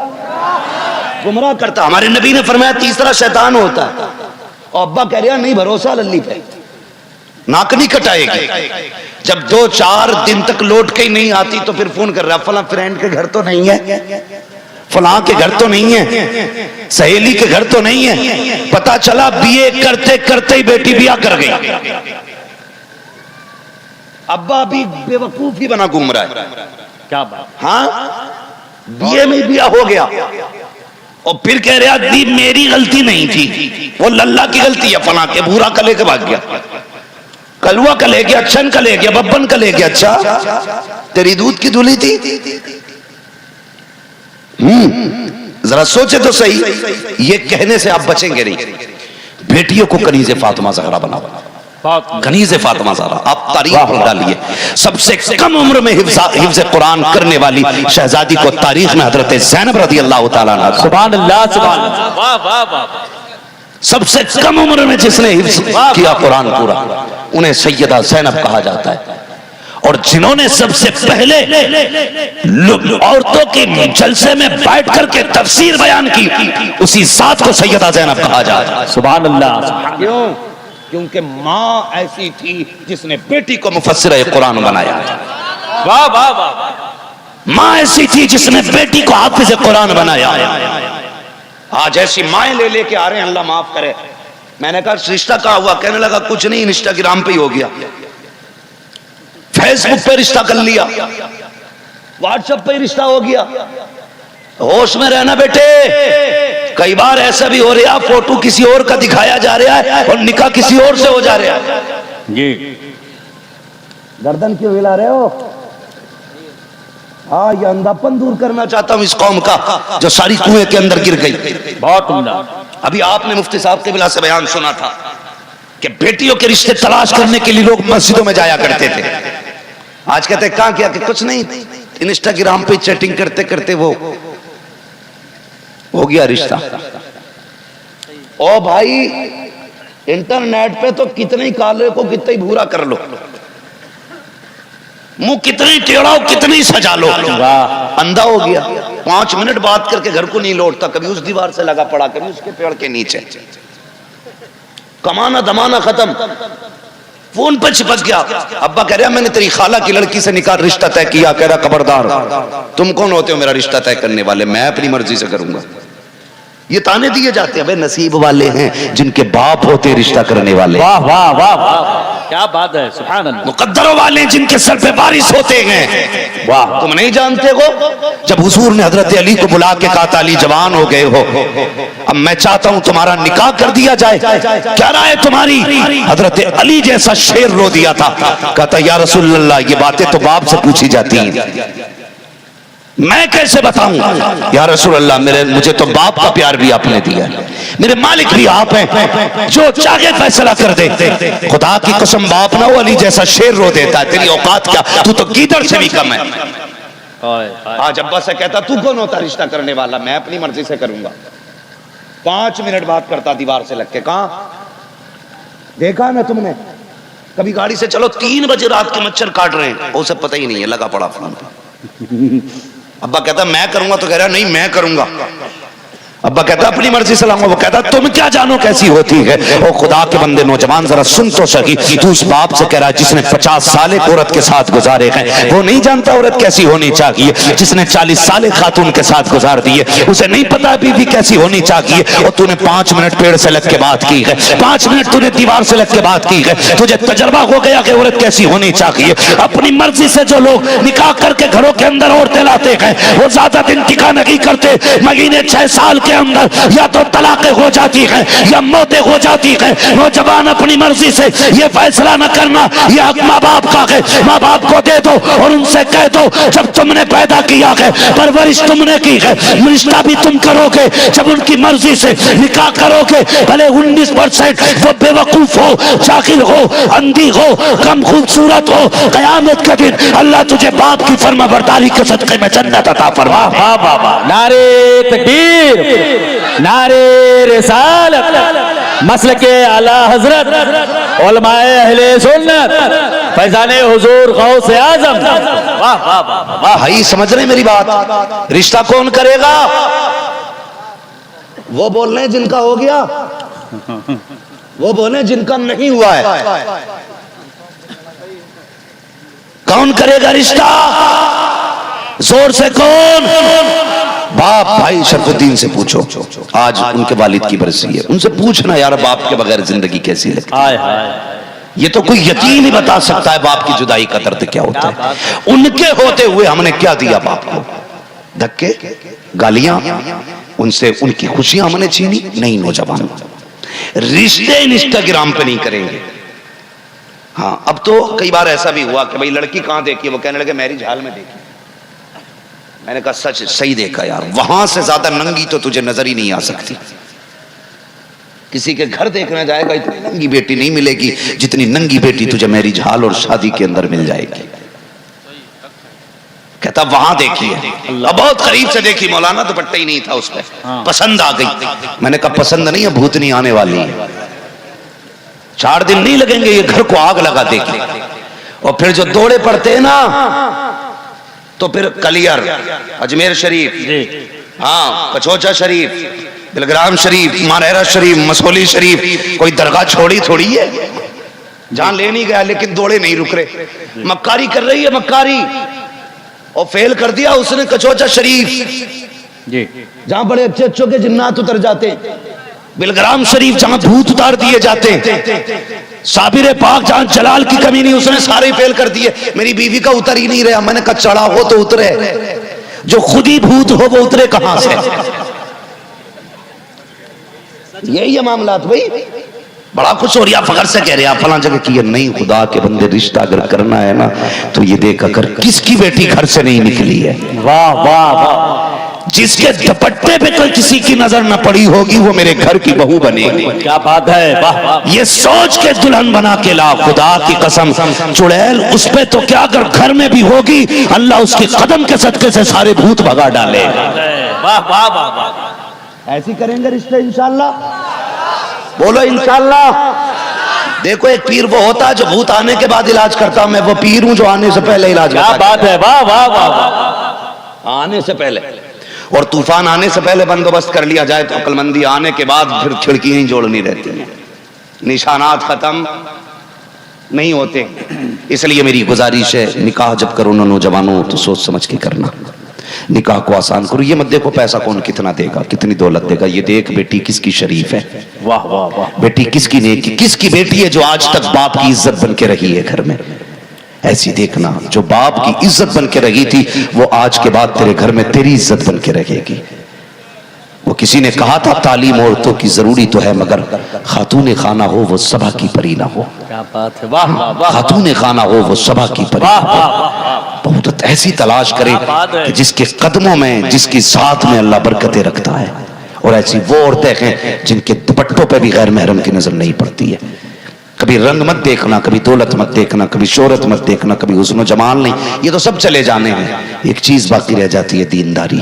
گمراہ کرتا. ہمارے نبی نے فرمایا تیسرا شیطان ہوتا ہے. اور ابا کہہ رہا نہیں بھروسہ اللہ پہ، ناک نہیں کٹائے گی. جب 2-4 دن تک لوٹ کے ہی نہیں آتی تو پھر فون کر رہا فلاں فرینڈ کے گھر تو نہیں ہے، فلاں کے گھر تو نہیں ہے، سہیلی کے گھر تو نہیں ہے. پتا چلا BA کرتے کرتے ہی بیٹی بیاہ کر گئی. ابا بھی بے وقوف ہی بنا گھوم رہا ہے. کیا بات. ہاں BA میں بیاہ ہو گیا اور پھر کہہ رہا دی میری غلطی نہیں تھی، وہ للہ کی غلطی ہے فلاں کے. بھورا کا لے کے بھاگ گیا، کلوا کا لے گیا، چھن کا لے گیا، ببن کا لے گیا. اچھا تیری دودھ کی دھلی تھی؟ ذرا سوچے تو صحیح. یہ کہنے سے آپ بچیں گے نہیں. بیٹیوں کو کنیز فاطمہ زہرا بناؤ. کنیز فاطمہ زہرا آپ تاریخ میں ڈالیے. سب سے کم عمر میں حفظ قرآن کرنے والی شہزادی کو تاریخ میں حضرت زینب رضی اللہ تعالیٰ عنہ. سبحان اللہ سبحان اللہ. واہ واہ واہ. سب سے کم عمر میں جس نے حفظ کیا قرآن پورا انہیں سیدہ زینب کہا جاتا ہے. اور جنہوں نے سب سے پہلے عورتوں کے جلسے میں بیٹھ کر کے تفسیر بیان کی اسی ذات کو سیدہ زینب کہا جاتا ہے. سبحان اللہ. کیوں؟ کیونکہ ماں ایسی تھی جس نے بیٹی کو مفسرہ قرآن بنایا. واہ واہ واہ. ماں ایسی تھی جس نے بیٹی کو حافظ قرآن بنایا. آج ایسی مائیں لے لے کے آ رہے ہیں، اللہ معاف کرے. میں نے کہا رشتہ کہاں ہوا؟ کہنے لگا کچھ نہیں، انسٹاگرام پہ ہی ہو گیا، فیس بک پہ رشتہ کر لیا، واٹس ایپ پہ ہی رشتہ ہو گیا. ہوش میں رہنا بیٹے. کئی بار ایسا بھی ہو رہا فوٹو کسی اور کا دکھایا جا رہا ہے اور نکاح کسی اور سے ہو جا رہا ہے. جی گردن کیوں ہلا رہے ہو؟ ہاں یہ اندھاپن دور کرنا چاہتا ہوں اس قوم کا جو ساری کنویں کے اندر گر گئی. بہت عمدہ. ابھی آپ نے مفتی صاحب کے بلا سے بیان سنا تھا کہ بیٹیوں کے رشتے تلاش کرنے کے لیے لوگ مسجدوں میں جایا کرتے تھے. آج کہتے ہیں کہاں کیا کہ کچھ نہیں، انسٹاگرام پہ چیٹنگ کرتے کرتے وہ ہو گیا رشتہ. او بھائی انٹرنیٹ پہ تو کتنے کالے کو کتنے ہی بھورا کر لو، منہ کتنی ٹیڑھا ہو کتنی سجا لو، اندھا ہو گیا. 5 منٹ بات کر کے گھر کو نہیں لوٹتا، کبھی اس دیوار سے لگا پڑا کبھی اس کے پیڑ کے نیچے. کمانا دمانا ختم، فون پہ چپک گیا. ابا کہہ رہا میں نے تیری خالہ کی لڑکی سے نکاح رشتہ طے کیا. کہہ رہا خبردار تم کون ہوتے ہو میرا رشتہ طے کرنے والے؟ میں اپنی مرضی سے کروں گا. یہ تانے دیے جاتے ہیں. بھائی نصیب والے ہیں جن کے باپ ہوتے رشتہ کرنے والے. واہ واہ واہ واہ. کیا بات ہے. سبحان اللہ. مقدروں والے ہیں جن کے سر پہ بارش ہوتے ہیں. واہ. تم نہیں جانتے ہو جب حضور نے حضرت علی کو بلا کے کہا علی جوان ہو گئے ہو، اب میں چاہتا ہوں تمہارا نکاح کر دیا جائے، کیا رائے تمہاری؟ حضرت علی جیسا شیر رو دیا تھا. کہتا یا رسول اللہ یہ باتیں تو باپ سے پوچھی جاتی ہیں، میں کیسے بتاؤں؟ یا رسول اللہ مجھے تو باپ کا پیار بھی آپ نے دیا، میرے مالک بھی آپ ہیں، جو چاہے فیصلہ کر دے. خدا کی قسم باپ نہ ہو علی جیسا شیر رو دیتا ہے. تیری اوقات کیا، تو تو گیدڑ سے بھی کم ہے. آج ابا سے کہتا تو کون ہوتا رشتہ کرنے والا؟ میں اپنی مرضی سے کروں گا. 5 منٹ بات کرتا دیوار سے لگ کے. کہاں دیکھا نا تم نے کبھی گاڑی سے چلو 3 بجے رات کے مچھر کاٹ رہے ہیں، اسے پتہ ہی نہیں ہے، لگا پڑا فون پہ. ابا کہتا میں کروں گا، تو کہہ رہا نہیں میں کروں گا. ابا کہتا اپنی مرضی سے لاؤں گا. وہ کہتا تم کیا جانو کیسی ہوتی ہے. او خدا کے بندے نوجوان ذرا سن تو سکی. تو اس باپ سے کہہ رہا ہے جس نے 50 سال ایک عورت کے ساتھ گزارے ہیں وہ نہیں جانتا عورت کیسی ہونی چاہیے. جس نے 40 سال ایک خاتون کے ساتھ گزار دیے اسے نہیں پتا بیوی کیسی ہونی چاہیے. اور تو نے 5 منٹ پیڑ سے لگ کے بات کی ہے، 5 منٹ تو نے دیوار سے لگ کے بات کی ہے. تجھے تجربہ ہو گیا کہ عورت کیسی ہونی چاہیے. اپنی مرضی سے جو لوگ نکاح کر کے گھروں کے اندر عورتیں لاتے ہیں وہ زیادہ دن ٹکا نہیں کرتے. مہینے 6 سال کے کے اندر یا تو طلاقیں ہو جاتی ہیں یا موتیں ہو جاتی ہیں. نوجوان اپنی مرضی سے یہ فیصلہ نہ کرنا, یہ حق ماں باپ کا ہے. ماں باپ کو دے دو اور ان سے کہہ دو جب تم نے پیدا کیا ہے, پرورش تم نے کی ہے, رشتہ بھی تم کرو گے. جب ان کی مرضی سے نکاح کرو گے, بھلے 19% وہ بے وقوف ہو, جاہل ہو, اندھی ہو, کم خوبصورت ہو, قیامت کے دن اللہ تجھے باپ کی فرما برداری کے صدقے میں جنت عطا فرما. نعرے تکبیر, نعرے رسالت, مسلک اعلی حضرت علماء اہل سنت, فیضان حضور غوث اعظم. واہ واہ واہ. بھائی سمجھ رہے میری بات؟ رشتہ کون کرے گا؟ وہ بول رہے ہیں جن کا ہو گیا, وہ بولیں جن کا نہیں ہوا ہے. کون کرے گا رشتہ؟ زور سے کون؟ باپ. بھائی شرف الدین سے پوچھو, آج ان کے والد کی برسی ہے, ان سے پوچھنا یار باپ کے بغیر زندگی کیسی لگتی ہے. یہ تو کوئی یتیم ہی بتا سکتا ہے باپ کی جدائی کا درد کیا ہوتا ہے. ان کے ہوتے ہوئے ہم نے کیا دیا باپ کو؟ دھکے, گالیاں, ان سے ان کی خوشیاں ہم نے چھینی. نہیں نوجوان, رشتے انسٹاگرام پہ نہیں کریں گے. ہاں اب تو کئی بار ایسا بھی ہوا کہ بھئی لڑکی کہاں دیکھی, وہ کہنے لگے میرج ہال میں دیکھی. میں نے کہا سچ صحیح دیکھا یار, وہاں سے زیادہ ننگی تو تجھے نظر ہی نہیں آ سکتی. کسی کے گھر دیکھنا جائے گا اتنی ننگی بیٹی نہیں ملے گی جتنی ننگی بیٹی تجھے میرج ہال اور شادی کے اندر مل جائے گی. کہتا وہاں دیکھی ہے, اب بہت قریب سے دیکھی, مولانا دوپٹہ ہی نہیں تھا اس پہ, پسند آ گئی. میں نے کہا پسند نہیں ہے, بھوتنی آنے والی ہے, 4 دن نہیں لگیں گے یہ گھر کو آگ لگا دے گی. اور پھر جو دوڑے پڑتے ہیں نا تو پھر کلیئر, اجمیر شریف, ہاں کچوچا شریف, بلگرام شریف, ماریرا شریف, مسولی شریف, کوئی درگاہ چھوڑی تھوڑی ہے. جان لے نہیں گیا لیکن دوڑے نہیں رک رہے. مکاری کر رہی ہے مکاری, اور فیل کر دیا اس نے کچوچا شریف جہاں بڑے اچھے اچھوں کے جنات اتر جاتے, بلگرام شریف جہاں بھوت اتار دیے جاتے, صابر پاک جہاں جلال کی کمی نہیں اس نے سارے فیل کر دیے. میری بیوی کا اتر ہی نہیں رہا. میں نے کہا چڑھا ہو تو اترے, جو خود ہی بھوت ہو وہ اترے کہاں سے؟ یہی ہے معاملات بھائی. بڑا خوش ہو رہی آپ فخر سے کہہ رہے آپ فلاں جگہ کی ہے. نہیں خدا کے بندے رشتہ اگر کرنا ہے نا تو یہ دیکھ اگر کس کی بیٹی گھر سے نہیں نکلی ہے, واہ واہ واہ, جس کے دوپٹے پہ کوئی کسی کی نظر نہ پڑی ہوگی وہ میرے گھر کی بہو بنے گی. کیا بات ہے, واہ واہ. یہ سوچ کے دلہن بنا کے لا, خدا کی قسم چڑیل اس پہ تو کیا اگر گھر میں بھی ہوگی اللہ اس کے قدم کے صدقے سے سارے بھوت بھگا ڈالے. واہ واہ واہ. ایسی کریں گے رشتے انشاءاللہ, بولو انشاءاللہ. دیکھو ایک پیر وہ ہوتا ہے جو بھوت آنے کے بعد علاج کرتا, میں وہ پیر ہوں جو آنے سے پہلے علاج کرتا. کیا بات ہے, واہ واہ واہ. آنے سے پہلے, اور طوفان آنے سے پہلے بندوبست کر لیا جائے تو عقل مندی آنے کے بعد پھر کھڑکیاں ہی جوڑنی رہتی ہیں, نشانات ختم نہیں ہوتے. اس لیے میری گزارش ہے نکاح جب کرو نا نوجوانوں تو سوچ سمجھ کے کرنا. نکاح کو آسان کرو. یہ مت دیکھو پیسہ کون کتنا دے گا, کتنی دولت دے گا, یہ دیکھ بیٹی کس کی شریف ہے, واہ واہ واہ. بیٹی کس کی نیک, کس کی بیٹی ہے جو آج تک باپ کی عزت بن کے رہی ہے گھر میں. ایسی دیکھنا جو باپ کی عزت بن کے رہی تھی وہ آج کے بعد تیرے گھر میں تیری عزت بن کے رہے گی. وہ کسی نے کہا تھا تعلیم عورتوں کی ضروری تو ہے مگر خاتون خانہ ہو وہ صبا کی پری نہ ہو. کیا بات ہے, واہ واہ واہ. خاتون خانہ ہو وہ صبا کی پری نہ ہو. بہت ایسی تلاش کرے کہ جس کے قدموں میں, جس کی ذات میں اللہ برکتیں رکھتا ہے, اور ایسی وہ عورتیں ہیں جن کے دوپٹوں پہ بھی غیر محرم کی نظر نہیں پڑتی ہے. کبھی رنگ مت دیکھنا, کبھی دولت مت دیکھنا, کبھی شہرت مت دیکھنا, کبھی حسن و جمال نہیں, یہ تو سب چلے جانے ہیں. ایک چیز باقی رہ جاتی ہے دینداری,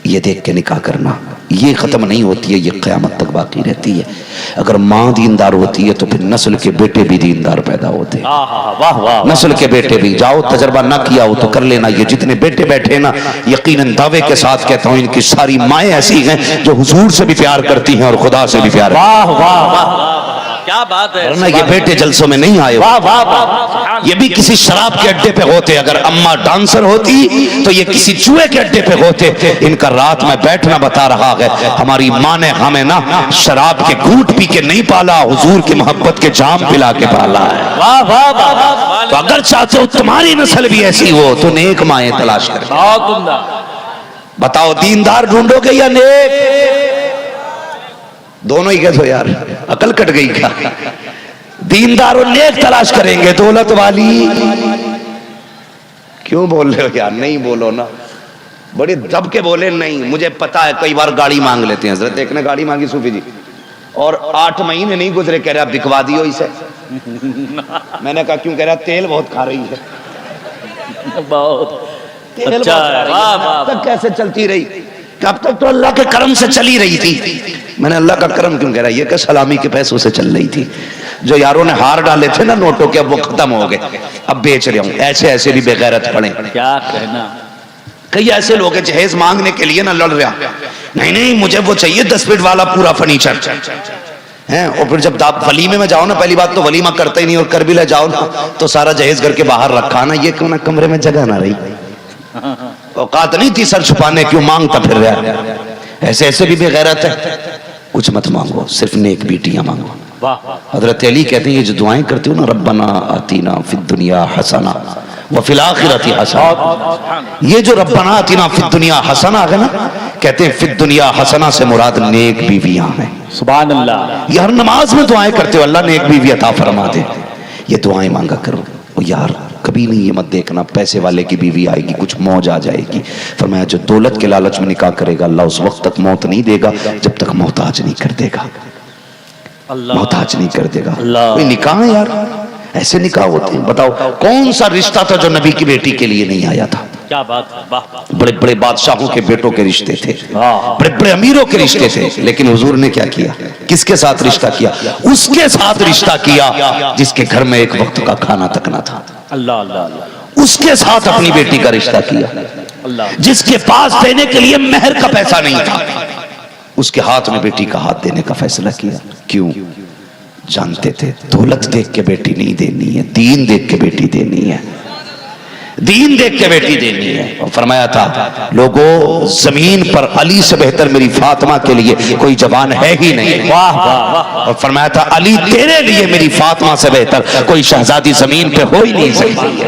یہ دیکھ کے نکاح کرنا. یہ ختم نہیں ہوتی ہے, یہ قیامت تک باقی رہتی ہے. اگر ماں دیندار ہوتی ہے تو پھر نسل کے بیٹے بھی دیندار پیدا ہوتے ہیں. واہ واہ. نسل کے بیٹے بھی, جاؤ تجربہ نہ کیا ہو تو کر لینا, یہ جتنے بیٹے بیٹھے نا یقیناً دعوے کے ساتھ کہتا ہوں ان کی ساری مائیں ایسی ہیں جو حضور سے بھی پیار کرتی ہیں اور خدا سے بھی پیار. واہ واہ واہ. کیا بات ہے, ورنہ یہ بیٹے جلسوں میں نہیں آئے. واہ واہ واہ. یہ بھی کسی شراب کے اڈے پہ ہوتے. اگر اماں ڈانسر ہوتی تو یہ کسی جوئے کے اڈے پہ ہوتے. ان کا رات میں بیٹھنا بتا رہا ہے, ہماری ماں نے ہمیں نا شراب کے گھونٹ پی کے نہیں پالا, حضور کی محبت کے جام پلا کے پالا ہے. واہ واہ واہ. تو اگر چاہتے ہو تمہاری نسل بھی ایسی ہو تو نیک مائیں تلاش کرو. بہت عمدہ. بتاؤ دیندار ڈھونڈو گے یا نیک؟ دونوں ہی کہہ دو یار, عقل کٹ گئی کیا؟ دیندار و نیک تلاش کریں گے, دولت والی کیوں بول رہے ہو یار؟ نہیں بولو نا, بڑی دب کے بولے. نہیں, مجھے پتا ہے کئی بار گاڑی مانگ لیتے ہیں. حضرت ایک نے گاڑی مانگی صوفی جی, اور 8 مہینے نہیں گزرے, کہہ رہا بکوا دیو اسے. میں نے کہا کیوں؟ کہہ رہا تیل بہت کھا رہی ہے. تیل بہت کھا رہی ہے. اب تک کیسے چلتی رہی؟ کہ اب تک تو اللہ کے کرم سے چلی رہی تھی. میں نے اللہ کا کرم کیوں کہہ رہا؟ یہ کہ سلامی کے پیسوں سے چل رہی تھی. جو یاروں نے ہار ڈالے تھے نا نوٹوں کے, اب وہ ختم ہو گئے, اب بیچ رہے ہوں. ایسے ایسے بھی بے غیرت پڑے. کیا کہنا, کئی ایسے لوگ ہیں جہیز مانگنے کے لیے نہ لڑ رہا, نہیں نہیں مجھے وہ چاہیے 10 فٹ والا پورا فرنیچر ہیں. اور پھر جب ولیمے میں جاؤ نا, پہلی بات تو ولیمہ کرتے ہی نہیں, اور کر بھی لے جاؤ نا تو سارا جہیز گھر کے باہر رکھا نا. یہ کیوں نہ کمرے میں جگہ نہ رہی, اوقات نہیں تھی سر چھپانے, کیوں مانگتا پھر رہا. ایسے ایسے بھی بے غیرت ہے. کچھ مت مانگو, صرف نیک بیٹیاں مانگو. حضرت علی کہتے ہیں یہ جو دعائیں کرتے ہو نا, ربنا آتینا فی الدنیا حسنہ وفی الآخرۃ حسنہ, یہ جو ربنا آتینا فی الدنیا حسنہ ہے نا, کہتے ہیں فی الدنیا حسنہ سے مراد نیک بیویاں ہیں. سبحان اللہ. یہ ہر نماز میں دعائیں کرتے ہو, اللہ نیک بیوی عطا فرما دے. یہ دعائیں مانگا کرو. یار کبھی نہیں یہ مت دیکھنا پیسے والے کی بیوی آئے گی کچھ موج آ جائے گی. فرمایا جو دولت کے لالچ میں نکاح کرے گا, اللہ اس وقت تک موت نہیں دے گا جب تک محتاج نہیں کر دے گا. محتاج نہیں کر دے گا. کوئی نکاح ہے یار, ایسے نکاح ہوتے ہیں. بتاؤ کون سا رشتہ تھا جو نبی کی بیٹی کے لیے نہیں آیا تھا؟ کیا بات ہے. بڑے بڑے بادشاہوں کے بیٹوں کے رشتے تھے, بڑے بڑے امیروں کے رشتے تھے, لیکن حضور نے کیا کیا؟ کس کے ساتھ رشتہ کیا؟ اس کے ساتھ رشتہ کیا جس کے گھر میں ایک وقت کا کھانا تک نہ تھا. اللہ اللہ. اس کے ساتھ اپنی بیٹی کا رشتہ کیا جس کے پاس دینے کے لیے مہر کا پیسہ نہیں تھا. اس کے ہاتھ میں بیٹی کا ہاتھ دینے کا فیصلہ کیا. کیوں؟ جانتے تھے دولت دیکھ کے بیٹی نہیں دینی ہے, دین دیکھ کے بیٹی دینی ہے. دین دیکھ کے بیٹی دینی ہے. اور فرمایا تھا لوگوں زمین پر علی سے بہتر میری فاطمہ کے لیے کوئی جوان ہے ہی نہیں. اور فرمایا تھا علی تیرے لیے میری فاطمہ سے بہتر کوئی شہزادی زمین پہ ہو ہی نہیں سکتی.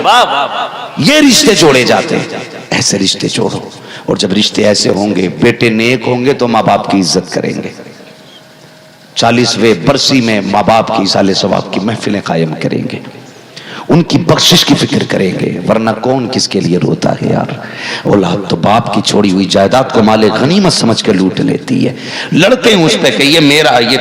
یہ رشتے جوڑے جاتے ہیں, ایسے رشتے جوڑو. اور جب رشتے ایسے ہوں گے, بیٹے نیک ہوں گے تو ماں باپ کی عزت کریں گے. 40ویں برسی میں ماں باپ کی اصالہ ثواب کی محفلیں قائم کریں گے, ان کی بخشش کی فکر کریں گے. ورنہ کون کس کے لیے روتا ہے یار؟ اولاد تو باپ کی چھوڑی ہوئی جائیداد کو مال غنیمت سمجھ کے لوٹ لیتی ہے. لڑتے ہیں اس پہ کہ یہ میرا, یہ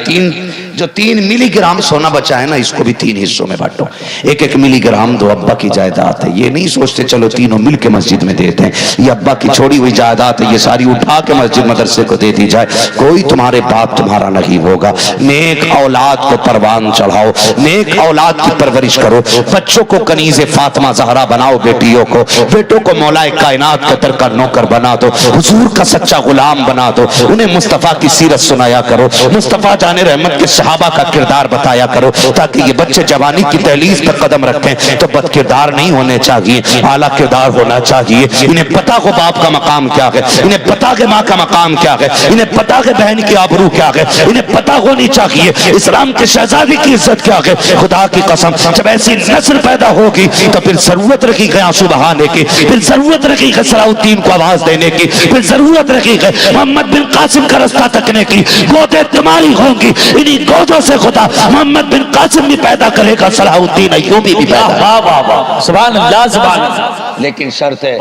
3 ملی گرام سونا بچا ہے نا, اس کو بھی 3 حصوں میں بانٹو. 1 ملی گرام دو ابا کی جائیداد ہے. یہ نہیں سوچتے چلو تینوں مل کے مسجد میں دیتے ہیں. یہ ابا کی چھوڑی ہوئی جائیداد ہے, یہ ساری اٹھا کے مسجد مدرسے کو دے دی جائے. کوئی تمہارے باپ تمہارا نہیں ہوگا. نیک اولاد کو پروان چڑھاؤ, نیک اولاد کی پرورش کرو. بچوں کو کنیز فاطمہ زہرا بناؤ, بیٹوں کو مولا کائنات کے در کا نوکر بنا دو, حضور کا سچا غلام بنا دو. انہیں مصطفیٰ کی سیرت سنایا کرو, مصطفیٰ جان رحمت کے صحابہ کا کردار بتایا کرو, تاکہ یہ بچے جوانی کی دہلیز پر قدم رکھیں تو بد کردار نہیں ہونے چاہیے, اعلیٰ کردار ہونا چاہیے. انہیں پتا ہو باپ کا مقام کیا ہے, انہیں پتا کہ ماں کا مقام کیا ہے, انہیں پتا کہ بہن کی آبرو کیا ہے, انہیں پتا ہونی چاہیے اسلام کے شہزادی کی عزت کیا ہے. خدا کی قسم جب ایسی نسل پیدا ہوگی تو پھر ضرورت رکھی گیا آنسو بہانے کی, پھر ضرورت رکھی گئی صلاح الدین کو آواز دینے کی, پھر ضرورت رکھی گئی محمد بن قاسم کا رستہ تکنے کی. گودیں تمہاری ہوں گی, انہی گودوں سے خدا محمد بن قاسم بھی پیدا کرے گا, صلاح الدین ایوبی بھی پیدا. سبحان اللہ سبحان اللہ. لیکن شرط ہے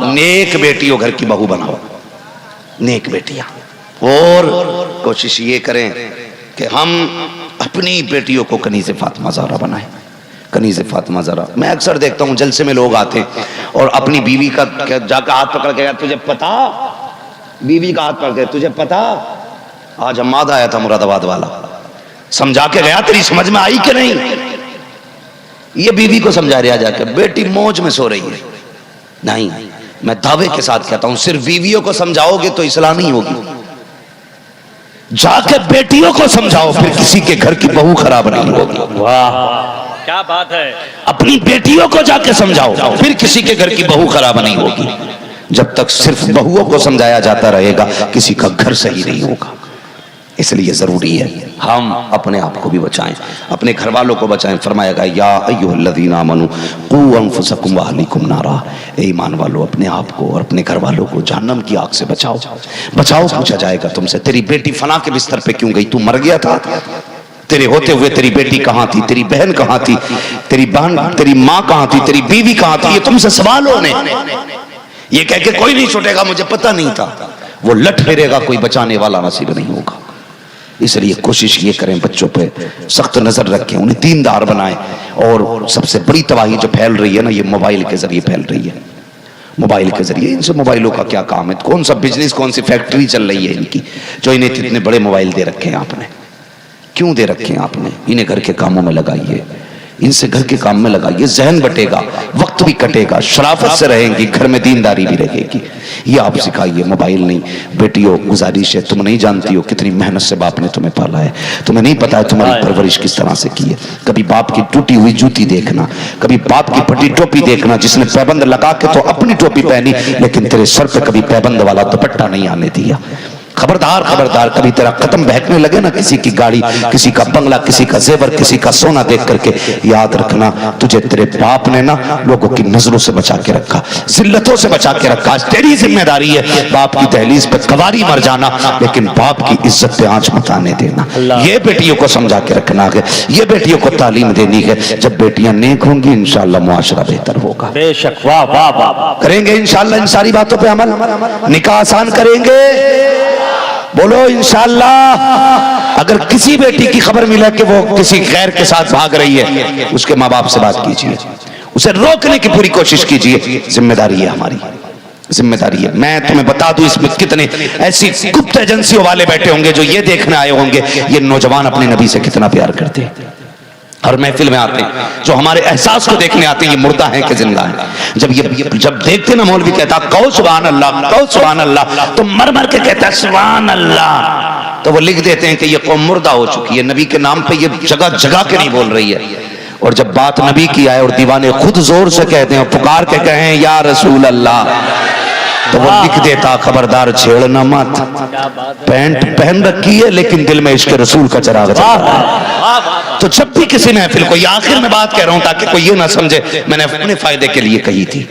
نیک بیٹیوں گھر کی بہو بناؤ, نیک بیٹیاں. اور کوشش یہ کریں کہ ہم اپنی بیٹیوں کو کنیز فاطمہ زہرا بنائیں. کنیز فاطمہ زہرا, میں اکثر دیکھتا ہوں جلسے میں لوگ آتے ہیں اور اپنی بیوی کا جا کے ہاتھ پکڑ کے, تجھے پتا, بیوی کا ہاتھ پکڑ کے, تجھے پتا آج حماد آیا تھا مراد آباد والا, سمجھا کے گیا, تیری سمجھ میں آئی کہ نہیں؟ یہ بیوی کو سمجھا رہا جا کے, بیٹی موج میں سو رہی ہے. نہیں, میں دعوے کے ساتھ کہتا ہوں صرف بیویوں کو سمجھاؤ گے تو اصلاح نہیں ہوگی. جا کے بیٹیوں کو سمجھاؤ, پھر کسی کے گھر کی بہو خراب نہیں ہوگی. واہ کیا بات ہے. اپنی بیٹیوں کو جا کے سمجھاؤ, پھر کسی کے گھر کی بہو خراب نہیں ہوگی. جب تک صرف بہوؤں کو سمجھایا جاتا رہے گا کسی کا گھر صحیح نہیں ہوگا. اس لیے ضروری ہے ہم اپنے آپ کو بھی بچائیں، اپنے گھر والوں کو بچائیں۔ فرمایا گیا یا ایھا الذین آمنوا قوا انفسکم واہلیکم نارا، اے ایمان والو اپنے آپ کو اور اپنے گھر والوں کو جہنم کی آگ سے بچاؤ۔ بچاؤ پوچھا جائے گا تم سے، تیری بیٹی فلاں کے بستر پہ کیوں گئی؟ تو مر گیا تھا؟ تیرے ہوتے ہوئے تیری بیٹی کہاں تھی؟ تیری بہن کہاں تھی؟ تیری بہن، تیری ماں کہاں تھی؟ تیری بیوی کہاں تھی؟ یہ تم سے سوال ہونے، یہ کہہ کے کوئی نہیں چھوٹے گا مجھے پتہ نہیں تھا، وہ لٹ پھرے گا، کوئی بچانے والا نصیب نہیں ہوگا۔ اس لیے کوشش یہ کریں بچوں پہ سخت نظر رکھیں، انہیں دیندار بنائیں۔ اور سب سے بڑی تباہی جو پھیل رہی ہے نا، یہ موبائل کے ذریعے پھیل رہی ہے۔ موبائل کے ذریعے ان سے موبائلوں کا کیا کام ہے؟ کون سا بزنس، کون سی فیکٹری چل رہی ہے ان کی جو انہیں اتنے بڑے موبائل دے رکھے ہیں آپ نے؟ کیوں دے رکھے ہیں آپ نے؟ انہیں گھر کے کاموں میں لگائیے، ان سے گھر کے کام میں لگائیے، ذہن بٹے گا، وقت بھی کٹے گا، شرافت سے رہیں گی، گھر میں دینداری بھی رہے گی۔ یہ آپ سکھائیے، موبائل نہیں۔ بیٹیوں گزارش ہے، تم نہیں جانتی ہو کتنی محنت سے باپ نے تمہیں پالا ہے، تمہیں نہیں پتا ہے تمہاری پرورش کس طرح سے کی ہے۔ کبھی باپ کی ٹوٹی ہوئی جوتی دیکھنا، کبھی باپ کی پھٹی ٹوپی دیکھنا جس نے پیبند لگا کے تو اپنی ٹوپی پہنی لیکن تیرے سر پہ کبھی پیبند والا دوپٹہ نہیں آنے دیا۔ خبردار خبردار، کبھی تیرا قدم بہکنے لگے نا کسی کی گاڑی، کسی کا بنگلہ، کسی کا زیور، کسی کا سونا دیکھ کر کے، یاد رکھنا تجھے تیرے باپ نے نا لوگوں کی نظروں سے بچا کے رکھا، ذلتوں سے بچا کے رکھا۔ تیری ذمہ داری ہے باپ کی دہلیز پہ کواری مر جانا لیکن باپ کی عزت پہ آنچ مت آنے دینا۔ یہ بیٹیوں کو سمجھا کے رکھنا ہے، یہ بیٹیوں کو تعلیم دینی ہے۔ جب بیٹیاں نیک ہوں گی انشاءاللہ معاشرہ بہتر ہوگا۔ بے شک، واہ واہ واہ، کریں گے انشاءاللہ ان ساری باتوں پہ عمل، نکاح آسان کریں گے، بولو انشاءاللہ۔ اگر کسی بیٹی کی خبر ملا کہ وہ کسی غیر کے ساتھ بھاگ رہی ہے، اس کے ماں باپ سے بات کیجئے، اسے روکنے کی پوری کوشش کیجئے۔ ذمہ داری ہے ہماری، ذمہ داری ہے۔ میں تمہیں بتا دوں اس میں کتنے ایسی گپت ایجنسیوں والے بیٹھے ہوں گے جو یہ دیکھنے آئے ہوں گے یہ نوجوان اپنے نبی سے کتنا پیار کرتے ہیں۔ ہر محفل میں آتے ہیں، جو ہمارے احساس کو دیکھنے آتے ہیں، یہ مردہ ہیں کہ زندہ ہیں۔ جب دیکھتے نا مولوی کہتا کہو سبحان اللہ، کہو سبحان اللہ، تو مر مر کے کہتا ہے سبحان اللہ، تو وہ لکھ دیتے ہیں کہ یہ قوم مردہ ہو چکی ہے، نبی کے نام پہ یہ جگہ جگہ کے نہیں بول رہی ہے۔ اور جب بات نبی کی آئے اور دیوانے خود زور سے کہتے ہیں، پکار کے کہیں یا رسول اللہ، تو وہ لکھ دیتا خبردار چھیڑنا مت، پینٹ پہن رکھی ہے لیکن دل میں عشق رسول کا چراغ جل رہا ہے۔ تو جب بھی کسی محفل کو، یہ آخر میں بات کہہ رہا ہوں تاکہ کوئی یہ نہ سمجھے میں نے اپنے فائدے کے لیے کہی تھی،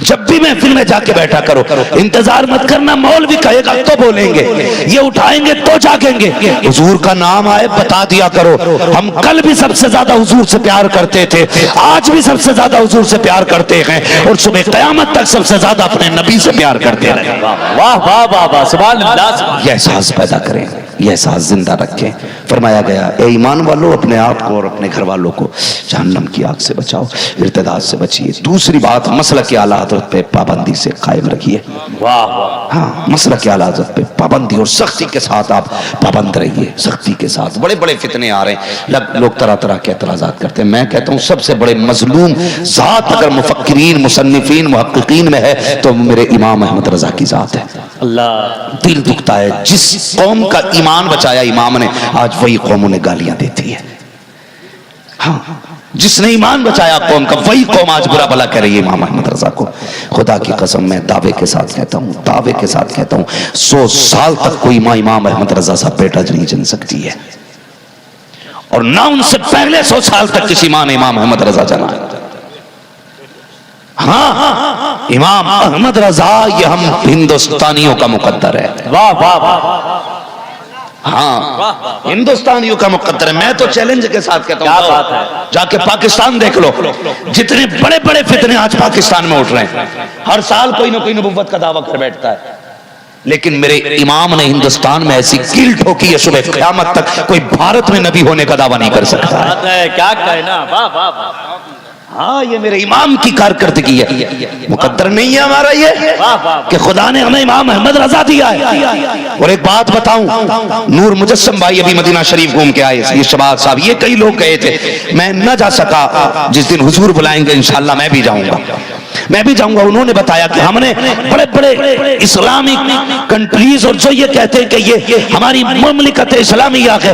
جب بھی محفل میں جا کے بیٹھا کرو انتظار مت کرنا مولوی کہے گا تو بولیں گے، یہ اٹھائیں گے تو جاگیں گے۔ حضور کا نام آئے بتا دیا کرو، ہم کل بھی سب سے زیادہ حضور سے پیار کرتے تھے، آج بھی سب سے زیادہ حضور سے پیار کرتے ہیں، اور صبح قیامت تک سب سے زیادہ اپنے نبی سے پیار کرتے رہیں۔ واہ واہ واہ واہ، سبحان اللہ۔ یہ احساس پیدا کریں، یہ احساس زندہ رکھیں۔ فرمایا گیا اے ایمان والو اپنے آپ کو اور اپنے گھر والوں کو جہنم کی آگ سے بچاؤ، ارتداد سے بچیے۔ دوسری بات مسلک اعلیٰ حضرت پہ پابندی سے قائم رکھیے۔ ہاں، مسلک اعلیٰ حضرت پہ پابندی اور سختی کے ساتھ آپ پابند رہیے، سختی کے ساتھ۔ بڑے بڑے فتنے آ رہے ہیں، لوگ طرح طرح کے اعتراضات کرتے ہیں، میں کہتا ہوں سب سے بڑے مظلوم ذات اگر مفکرین، مصنفین، محققین میں ہے تو میرے امام احمد رضا کی ذات ہے۔ اللہ، دل دکھتا ہے، جس قوم کا ایمان بچایا امام نے آج وہی قوم انہیں گالیاں دیتی ہے۔ ہاں، جس نے ایمان بچایا قوم کا وہی قوم آج برا بھلا کہہ رہی ہے امام احمد رضا کو۔ خدا کی قسم میں دعوے کے ساتھ کہتا ہوں، دعوے کے ساتھ کہتا ہوں 100 سال تک کوئی ماں امام احمد رضا صاحب بیٹا نہیں جن سکتی ہے، اور نہ ان سے پہلے 100 سال تک کسی ماں نے امام احمد رضا جنا ہے۔ ہاں، امام احمد رضا یہ ہم ہندوستانیوں کا مقدر ہے۔ واہ واہ واہ، ہاں، ہندوستانیوں کا مقدر ہے۔ میں تو چیلنج کے ساتھ کہتا ہوں، کیا بات ہے، جا کے پاکستان دیکھ لو، جتنے بڑے بڑے فتنے آج پاکستان میں اٹھ رہے ہیں، ہر سال کوئی نہ کوئی نبوت کا دعویٰ کر بیٹھتا ہے، لیکن میرے امام نے ہندوستان میں ایسی کیل ٹھوکی ہے صبح قیامت تک کوئی بھارت میں نبی ہونے کا دعویٰ نہیں کر سکتا ہے۔ کیا کہنا، واہ واہ واہ، ہاں، یہ میرے امام کی کارکردگی ہے، مقدر نہیں ہے ہمارا یہ کہ خدا نے ہمیں امام احمد رضا دیا ہے۔ اور ایک بات بتاؤں، نور مجسم بھائی ابھی مدینہ شریف گھوم کے آئے، یہ شباب صاحب، یہ کئی لوگ گئے تھے، میں نہ جا سکا، جس دن حضور بلائیں گے انشاءاللہ میں بھی جاؤں گا۔ میں بھی جاؤں گا. انہوں نے بتایا کہ ہم نے بڑے بڑے اسلامک کنٹریز اور جو یہ کہتے ہیں کہ یہ ہماری مملکت اسلامیہ ہے,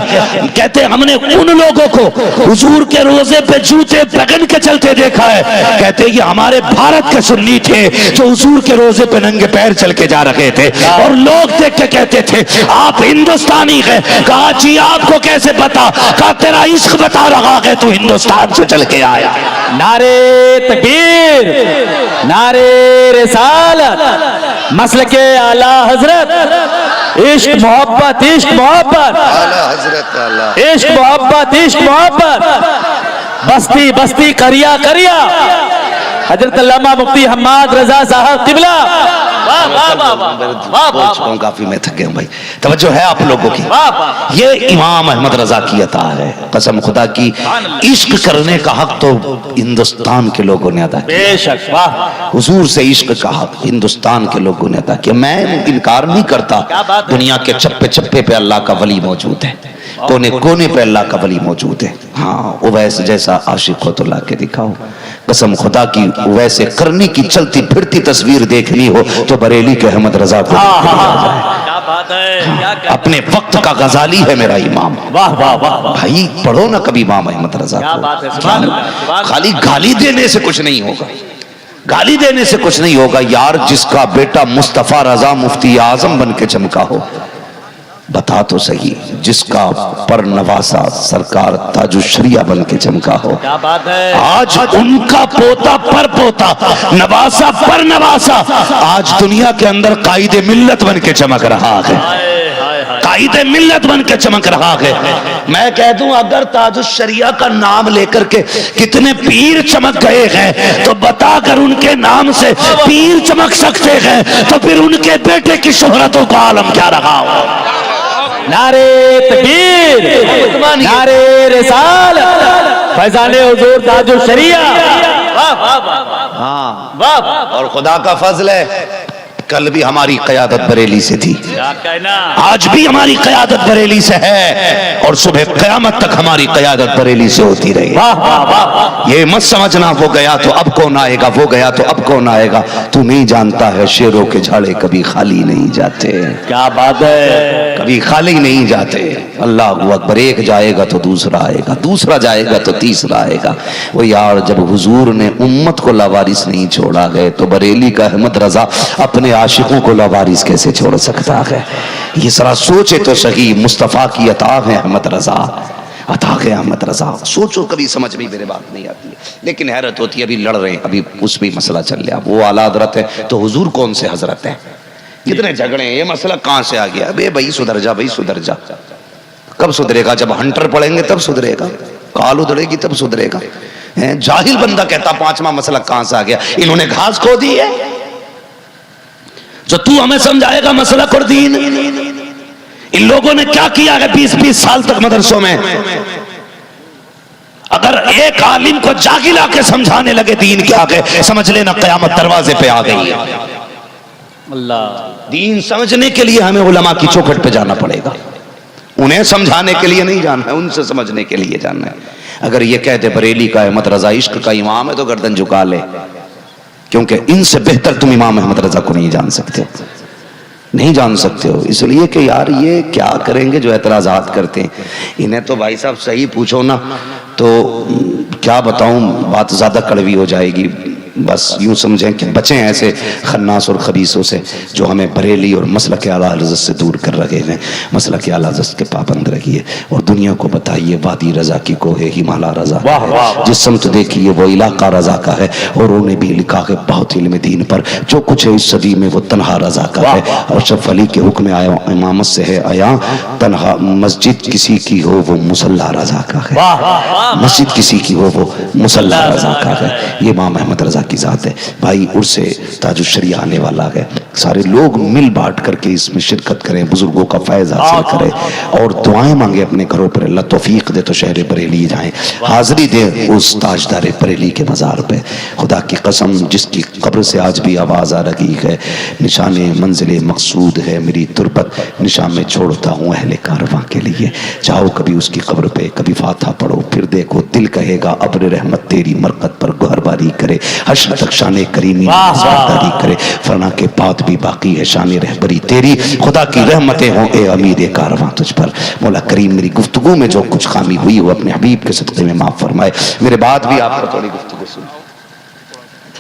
کہتے ہیں ہم نے ان لوگوں کو حضور کے روزے پہ جوتے پہن کے چلتے دیکھا ہے. کہتے ہیں یہ ہمارے بھارت کے سنی تھے جو حضور کے روزے پہ ننگے پیر چل کے جا رہے تھے, اور لوگ دیکھ کے کہتے تھے آپ ہندوستانی ہیں. کہا جی آپ کو کیسے پتا؟ کہا تیرا عشق بتا رہا ہے, تو ہندوستان سے چل کے آیا. نعرے تکبیر, نعرے رسالت, مسلک اعلی حضرت, عشق محبت, عشق محبت, عشق محبت, عشق محبت, بستی بستی کریا کریا, حضرت علامہ مفتی حماد رضا صاحب قبلہ. بول چکا ہوں کافی, میں تھک گیا ہوں بھائی. توجہ ہے آپ لوگوں کی؟ یہ امام احمد رضا کی عطا ہے. قسم خدا کی, عشق کرنے کا حق تو ہندوستان کے لوگوں نے ادا کیا. بے شک, واہ, حضور سے عشق کا حق ہندوستان کے لوگوں نے ادا کیا. میں انکار نہیں کرتا, دنیا کے چپے چپے پہ اللہ کا ولی موجود ہے, کونے کونے پہ اللہ کا ولی موجود ہے. ہاں, اویس جیسا عاشق ہو تو لا کے دکھاؤ. قسم خدا کی, ویسے کرنی کی چلتی پھرتی تصویر دیکھنی ہو تو بریلی کے احمد رضا کو اپنے وقت کا غزالی ہے میرا امام. واہ واہ واہ, بھائی پڑھو نا کبھی امام احمد رضا کو. خالی گالی دینے سے کچھ نہیں ہوگا, گالی دینے سے کچھ نہیں ہوگا یار. جس کا بیٹا مصطفیٰ رضا مفتی اعظم بن کے چمکا ہو, بتا تو صحیح. جس کا پر نواسا سرکار تاج الشریعہ بن کے چمکا ہو, آج ان کا پوتا پر پوتا نواسا پر نواسا آج دنیا کے اندر قائد ملت بن کے چمک رہا ہے, قائد ملت بن کے چمک رہا ہے. میں کہہ دوں اگر تاج الشریعہ کا نام لے کر کے کتنے پیر چمک گئے ہیں, تو بتا اگر ان کے نام سے پیر چمک سکتے ہیں تو پھر ان کے بیٹے کی شہرتوں کا عالم کیا رہا ہو. نعرے تکبیر, نعرے رسالت, فیضان حضور تاج الشریعہ. ہاں, اور خدا کا فضل ہے کل بھی ہماری قیادت بریلی سے تھی, آج بھی ہماری قیادت بریلی سے ہے, اور صبح قیامت تک ہماری قیادت بریلی سے ہوتی رہی. یہ مت سمجھنا وہ گیا تو اب کون آئے گا, وہ گیا تو اب کون آئے گا. تو نہیں جانتا ہے شیروں کے جھاڑے کبھی خالی نہیں جاتے. کیا بات ہے, کبھی خالی نہیں جاتے. اللہ اکبر. ایک جائے گا تو دوسرا آئے گا, دوسرا جائے گا تو تیسرا آئے گا. وہ یار جب حضور نے امت کو لاوارث نہیں چھوڑا گئے تو بریلی کا احمد رضا اپنے عاشقوں کو لاوارث کیسے چھوڑ سکتا ہے؟ یہ ذرا سوچے تو صحیح. مصطفیٰ کی عطا ہے احمد رضا, عطا ہے احمد رضا. سوچو, کبھی سمجھ میں میرے بات نہیں آتی ہے, لیکن حیرت ہوتی ہے. ابھی لڑ رہے ہیں, ابھی اس بھی مسئلہ چل رہا. وہ اعلیٰ حضرت ہے تو حضور کون سے حضرت ہے؟ کتنے جھگڑے ہیں, یہ مسئلہ کہاں سے آ گیا؟ بے بھائی سدھر جا, بھائی سدھر جا. کب سدھرے گا؟ جب ہنٹر پڑھیں گے تب سدھرے گا, کال ادھڑے گی تب سدھرے گا. جاہل بندہ کہتا پانچواں مسئلہ کہاں سے آ گیا؟ انہوں نے گھاس کھو دی ہے. جو تو ہمیں سمجھائے گا مسئلہ دین, ان لوگوں نے کیا کیا ہے 20-20 سال تک مدرسوں میں؟ اگر ایک عالم کو جاگل آ کے سمجھانے لگے دین کے آگے, سمجھ لینا قیامت دروازے پہ آ گئی ہے. اللہ, دین سمجھنے کے لیے ہمیں علماء کی چوکھٹ پہ جانا پڑے گا. انہیں سمجھانے کے لیے نہیں جانا ہے, ان سے سمجھنے کے لیے جانا ہے. اگر یہ کہتے بریلی کا احمد رضا عشق کا امام ہے تو گردن جھکا لے, کیونکہ ان سے بہتر تم امام احمد رضا کو نہیں جان سکتے, نہیں جان سکتے ہو. اس لیے کہ یار یہ کیا کریں گے جو اعتراضات کرتے ہیں. انہیں تو بھائی صاحب صحیح پوچھو نا تو کیا بتاؤں, بات زیادہ کڑوی ہو جائے گی. بس یوں سمجھیں کہ بچیں ایسے خناس اور خبیثوں سے جو ہمیں بریلی اور مسلک اعلیٰ حضرت سے دور کر رہے ہیں. مسلک اعلیٰ حضرت کے پابند رہیے اور دنیا کو بتائیے وادی رضا کی کوہ ہمالا رضا ہے, جس سمت دیکھیے وہ علاقہ رضا کا ہے. اور انہوں نے بھی لکھا ہے بہت علم دین پر, جو کچھ ہے اس صدی میں وہ تنہا رضا کا ہے. اور اشرف علی کے حکم آیا امامت سے ہے آیا, تنہا مسجد کسی کی ہو وہ مصلی رضا کا ہے, مسجد کسی کی ہو وہ مصلی رضا کا ہے. یہ امام احمد رضا کی ذات ہے بھائی. عرص تاج الشریعہ آنے والا ہے, سارے لوگ مل بانٹ کر کے اس میں شرکت کریں، بزرگوں کا فیض حاصل کریں اور دعائیں مانگیں اپنے گھروں پر، اللہ توفیق دے تو شہر بریلی جائیں، حاضری دے اس تاجدار بریلی کے مزار پہ۔ خدا کی قسم جس کی قبر سے آج بھی آواز آ رہی ہے، نشان منزل مقصود ہے میری تربت، نشان میں چھوڑتا ہوں اہل کارواں کے لیے۔ جاؤ کبھی اس کی قبر پہ، کبھی فاتحہ پڑھو، پھر دیکھو دل کہے گا ابر رحمت تیری مرقد پر گہر باری کرے، حشر تک شان کریمی سرداری کرے، فرنا کے بعد بھی باقی ہے شان رہبری تیری، خدا کی رحمتیں ہوں اے امید کارواں تجھ پر۔ مولا کریم میری گفتگو میں جو کچھ خامی ہوئی وہ اپنے حبیب کے صدقے میں معاف فرمائے۔ میرے بعد بھی آپ کو تھوڑی گفتگو سن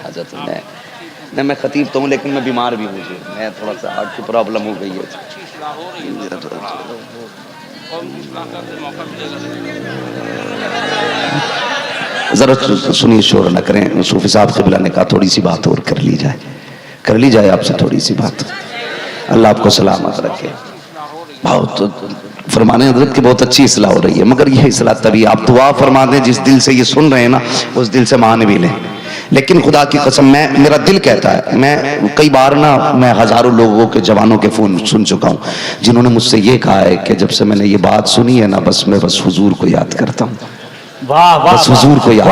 اجازت ہے، میں خطیب تو ہوں لیکن میں بیمار بھی ہوں، میں تھوڑا سا ہارٹ کی پرابلم ہو گئی ہے۔ ذرا سنیے، شور نہ کریں، صوفی صاحب قبلہ نے کہا تھوڑی سی بات اور کر لی جائے آپ سے تھوڑی سی بات، اللہ آپ کو سلامت رکھے۔ بہت فرمانے حضرت کی بہت اچھی اصلاح ہو رہی ہے، مگر یہ اصلاح تبھی آپ دعا فرما دیں جس دل سے یہ سن رہے ہیں نا اس دل سے مان بھی لیں۔ لیکن خدا کی قسم میرا دل کہتا ہے، میں کئی بار میں ہزاروں لوگوں کے جوانوں کے فون سن چکا ہوں جنہوں نے مجھ سے یہ کہا ہے کہ جب سے میں نے یہ بات سنی ہے نا میں بس حضور کو یاد کرتا ہوں، بس حضور کو یاد۔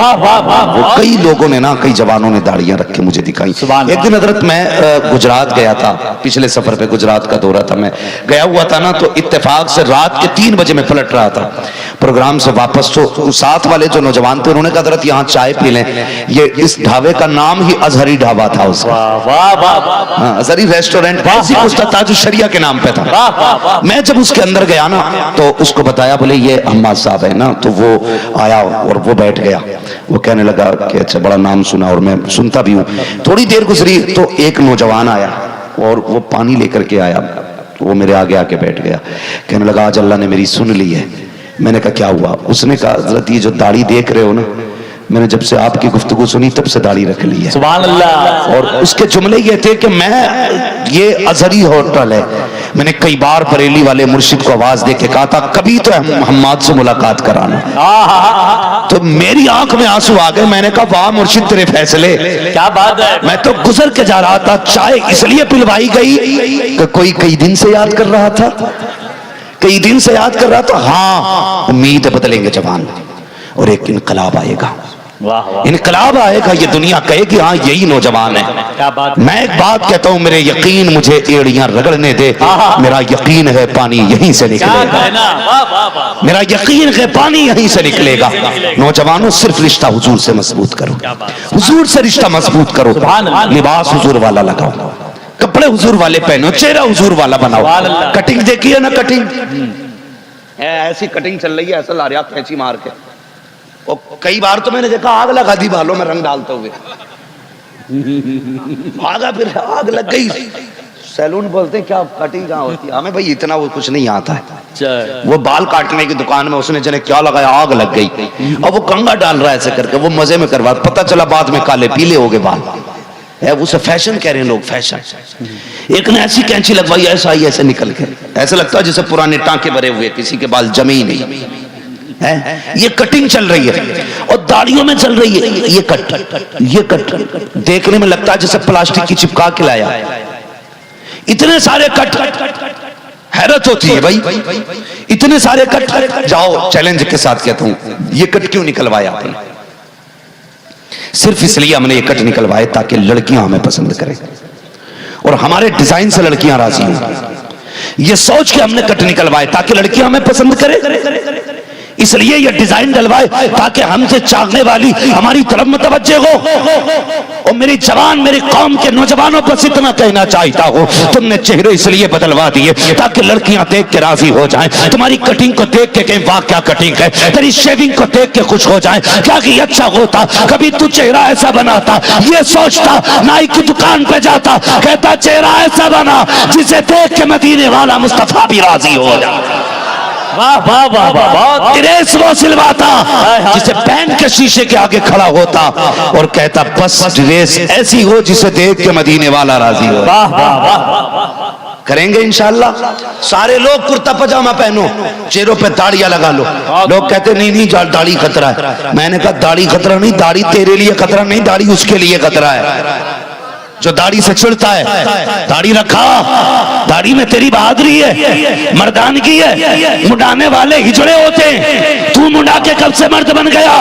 وہ کئی لوگوں نے نا، کئی جوانوں نے داڑیاں رکھ کے مجھے دکھائی۔ ایک دن حضرت میں گجرات گیا تھا، پچھلے سفر پہ گجرات کا دورہ تھا، میں گیا ہوا تھا نا تو اتفاق سے رات کے 3 بجے میں پلٹ رہا تھا پروگرام سے واپس، تو ساتھ والے جو نوجوان تھے انہوں نے کہا حضرت یہاں چائے پی لیں، یہ اس ڈھابے کا نام ہی ازہری ڈھابا تھا، اس کا ازہری ریسٹورنٹ ایسی کچھ تھا جو شریعہ کے نام پہ تھا۔ میں جب اس کے اندر گیا نا تو اس کو بتایا، بولے یہ حماد صاحب ہے نا، تو وہ آیا اور وہ بیٹھ گیا، وہ کہنے لگا کہ اچھا بڑا نام سنا اور میں سنتا بھی ہوں۔ تھوڑی دیر گزری تو ایک نوجوان آیا اور وہ پانی لے کر کے آیا، وہ میرے آگے آ کے بیٹھ گیا، کہنے لگا آج اللہ نے میری سن لی ہے۔ میں نے کہا کیا ہوا؟ اس نے کہا حضرت یہ جو داڑھی دیکھ رہے ہو نا، میں نے جب سے آپ کی گفتگو سنی تب سے داڑھی رکھ لی ہے۔ سبحان اللہ۔ اور اس کے جملے یہ تھے کہ یہ ازہری ہوٹل ہے، میں نے کئی بار بریلی والے مرشد کو آواز دے کے کہا تھا کبھی تو حماد سے ملاقات کرانا، تو میری آنکھ میں آنسو آ گئے۔ میں نے کہا واہ مرشد تیرے فیصلے، کیا بات ہے۔ میں تو گزر کے جا رہا تھا، چائے اس لیے پلوائی گئی کہ کوئی کئی دن سے یاد کر رہا تھا، کئی دن سے یاد کر رہا تھا۔ ہاں امید بدلیں گے جوان اور ایک انقلاب آئے گا، انقلاب آئے گا، یہ دنیا کہے گی ہاں یہی نوجوان ہے۔ میں ایک بات کہتا ہوں، میرے یقین مجھے ایڑیاں رگڑنے دے، میرا یقین ہے پانی یہیں سے نکلے گا، میرا یقین ہے پانی یہیں سے نکلے گا۔ نوجوانوں صرف رشتہ حضور سے مضبوط کرو، حضور سے رشتہ مضبوط کرو، لباس حضور والا لگاؤ، کپڑے حضور والے پہنو، چہرہ حضور والا بناؤ۔ کٹنگ دیکھی ہے نا، کٹنگ ایسی کٹنگ چل رہی ہے، ایسا لا رہا کھینچی مار کے، اور کئی بار تو میں نے دیکھا آگ لگا دی بالوں میں رنگ ڈالتے ہوئے، بھاگا پھر آگ لگ گئی۔ سیلون بولتے کیا کٹنگ کہاں ہوتی ہے؟ ہمیں بھائی اتنا وہ کچھ نہیں آتا ہے۔ وہ بال کاٹنے کی دکان میں اس نے جنے کیا لگایا، آگ لگ گئی، اور وہ کنگا ڈال رہا ہے ایسے کر کے، وہ مزے میں کروا، پتہ چلا بعد میں کالے پیلے ہو گئے بال، اسے فیشن کہہ رہے ہیں لوگ، فیشن۔ ایک نے ایسی کینچی لگوائی ایسا ہی ایسے نکل کے، ایسا لگتا ہے جیسے پرانے ٹانکے بھرے ہوئے، کسی کے بال جمے ہی نہیں۔ یہ کٹنگ چل رہی ہے اور داڑیوں میں چل رہی ہے یہ کٹ دیکھنے میں لگتا ہے جیسے پلاسٹک کی چپکا کے لایا، اتنے سارے کٹ، حیرت ہوتی ہے بھائی اتنے سارے کٹ۔ جاؤ چیلنج کے ساتھ کہتا ہوں، یہ کٹ کیوں نکلوایا آپ نے؟ صرف اس لیے ہم نے یہ کٹ نکلوائے تاکہ لڑکیاں ہمیں پسند کریں اور ہمارے ڈیزائن سے لڑکیاں راضی ہوں، یہ سوچ کے ہم نے کٹ نکلوائے تاکہ لڑکیاں ہمیں پسند کریں، اس لیے یہ ڈیزائن ڈلوائے تاکہ ہم سے چاہنے والی ہماری طرف متوجہ ہو۔ اور میری جوان، میری قوم کے نوجوانوں پر اتنا کہنا چاہتا ہو، تم نے چہرے اس لیے بدلوا دیے تاکہ لڑکیاں دیکھ کے راضی ہو جائیں، تمہاری کٹنگ کو دیکھ کے کہیں واہ کیا کٹنگ ہے، تیری شیونگ کو دیکھ کے خوش ہو جائیں، کیا کہ اچھا ہوتا کبھی تو چہرہ ایسا بناتا، یہ سوچتا نائی کی دکان پہ جاتا، کہتا چہرہ ایسا بنا جسے دیکھ کے مدینے والا مصطفیٰ بھی راضی ہو جائے۔ ڈریس وہ سلواتا جسے پہن کے شیشے کے آگے کھڑا ہوتا اور کہتا بس ڈریس ایسی ہو جسے دیکھ کے مدینے والا راضی ہو۔ کریں گے انشاءاللہ۔ سارے لوگ کرتا پجامہ پہنو، چہروں پہ داڑیاں لگا لو، لوگ کہتے نہیں داڑھی خطرہ ہے، میں نے کہا داڑھی خطرہ نہیں، داڑھی تیرے لیے خطرہ نہیں، داڑھی اس کے لیے خطرہ ہے۔ جو داڑھی سے چڑھتا ہے، داڑھی رکھا، داڑھی میں تیری بہادری ہے، مردانگی ہے، مڈانے والے ہجڑے ہوتے ہیں، تو مڈا کے کب سے مرد بن گیا؟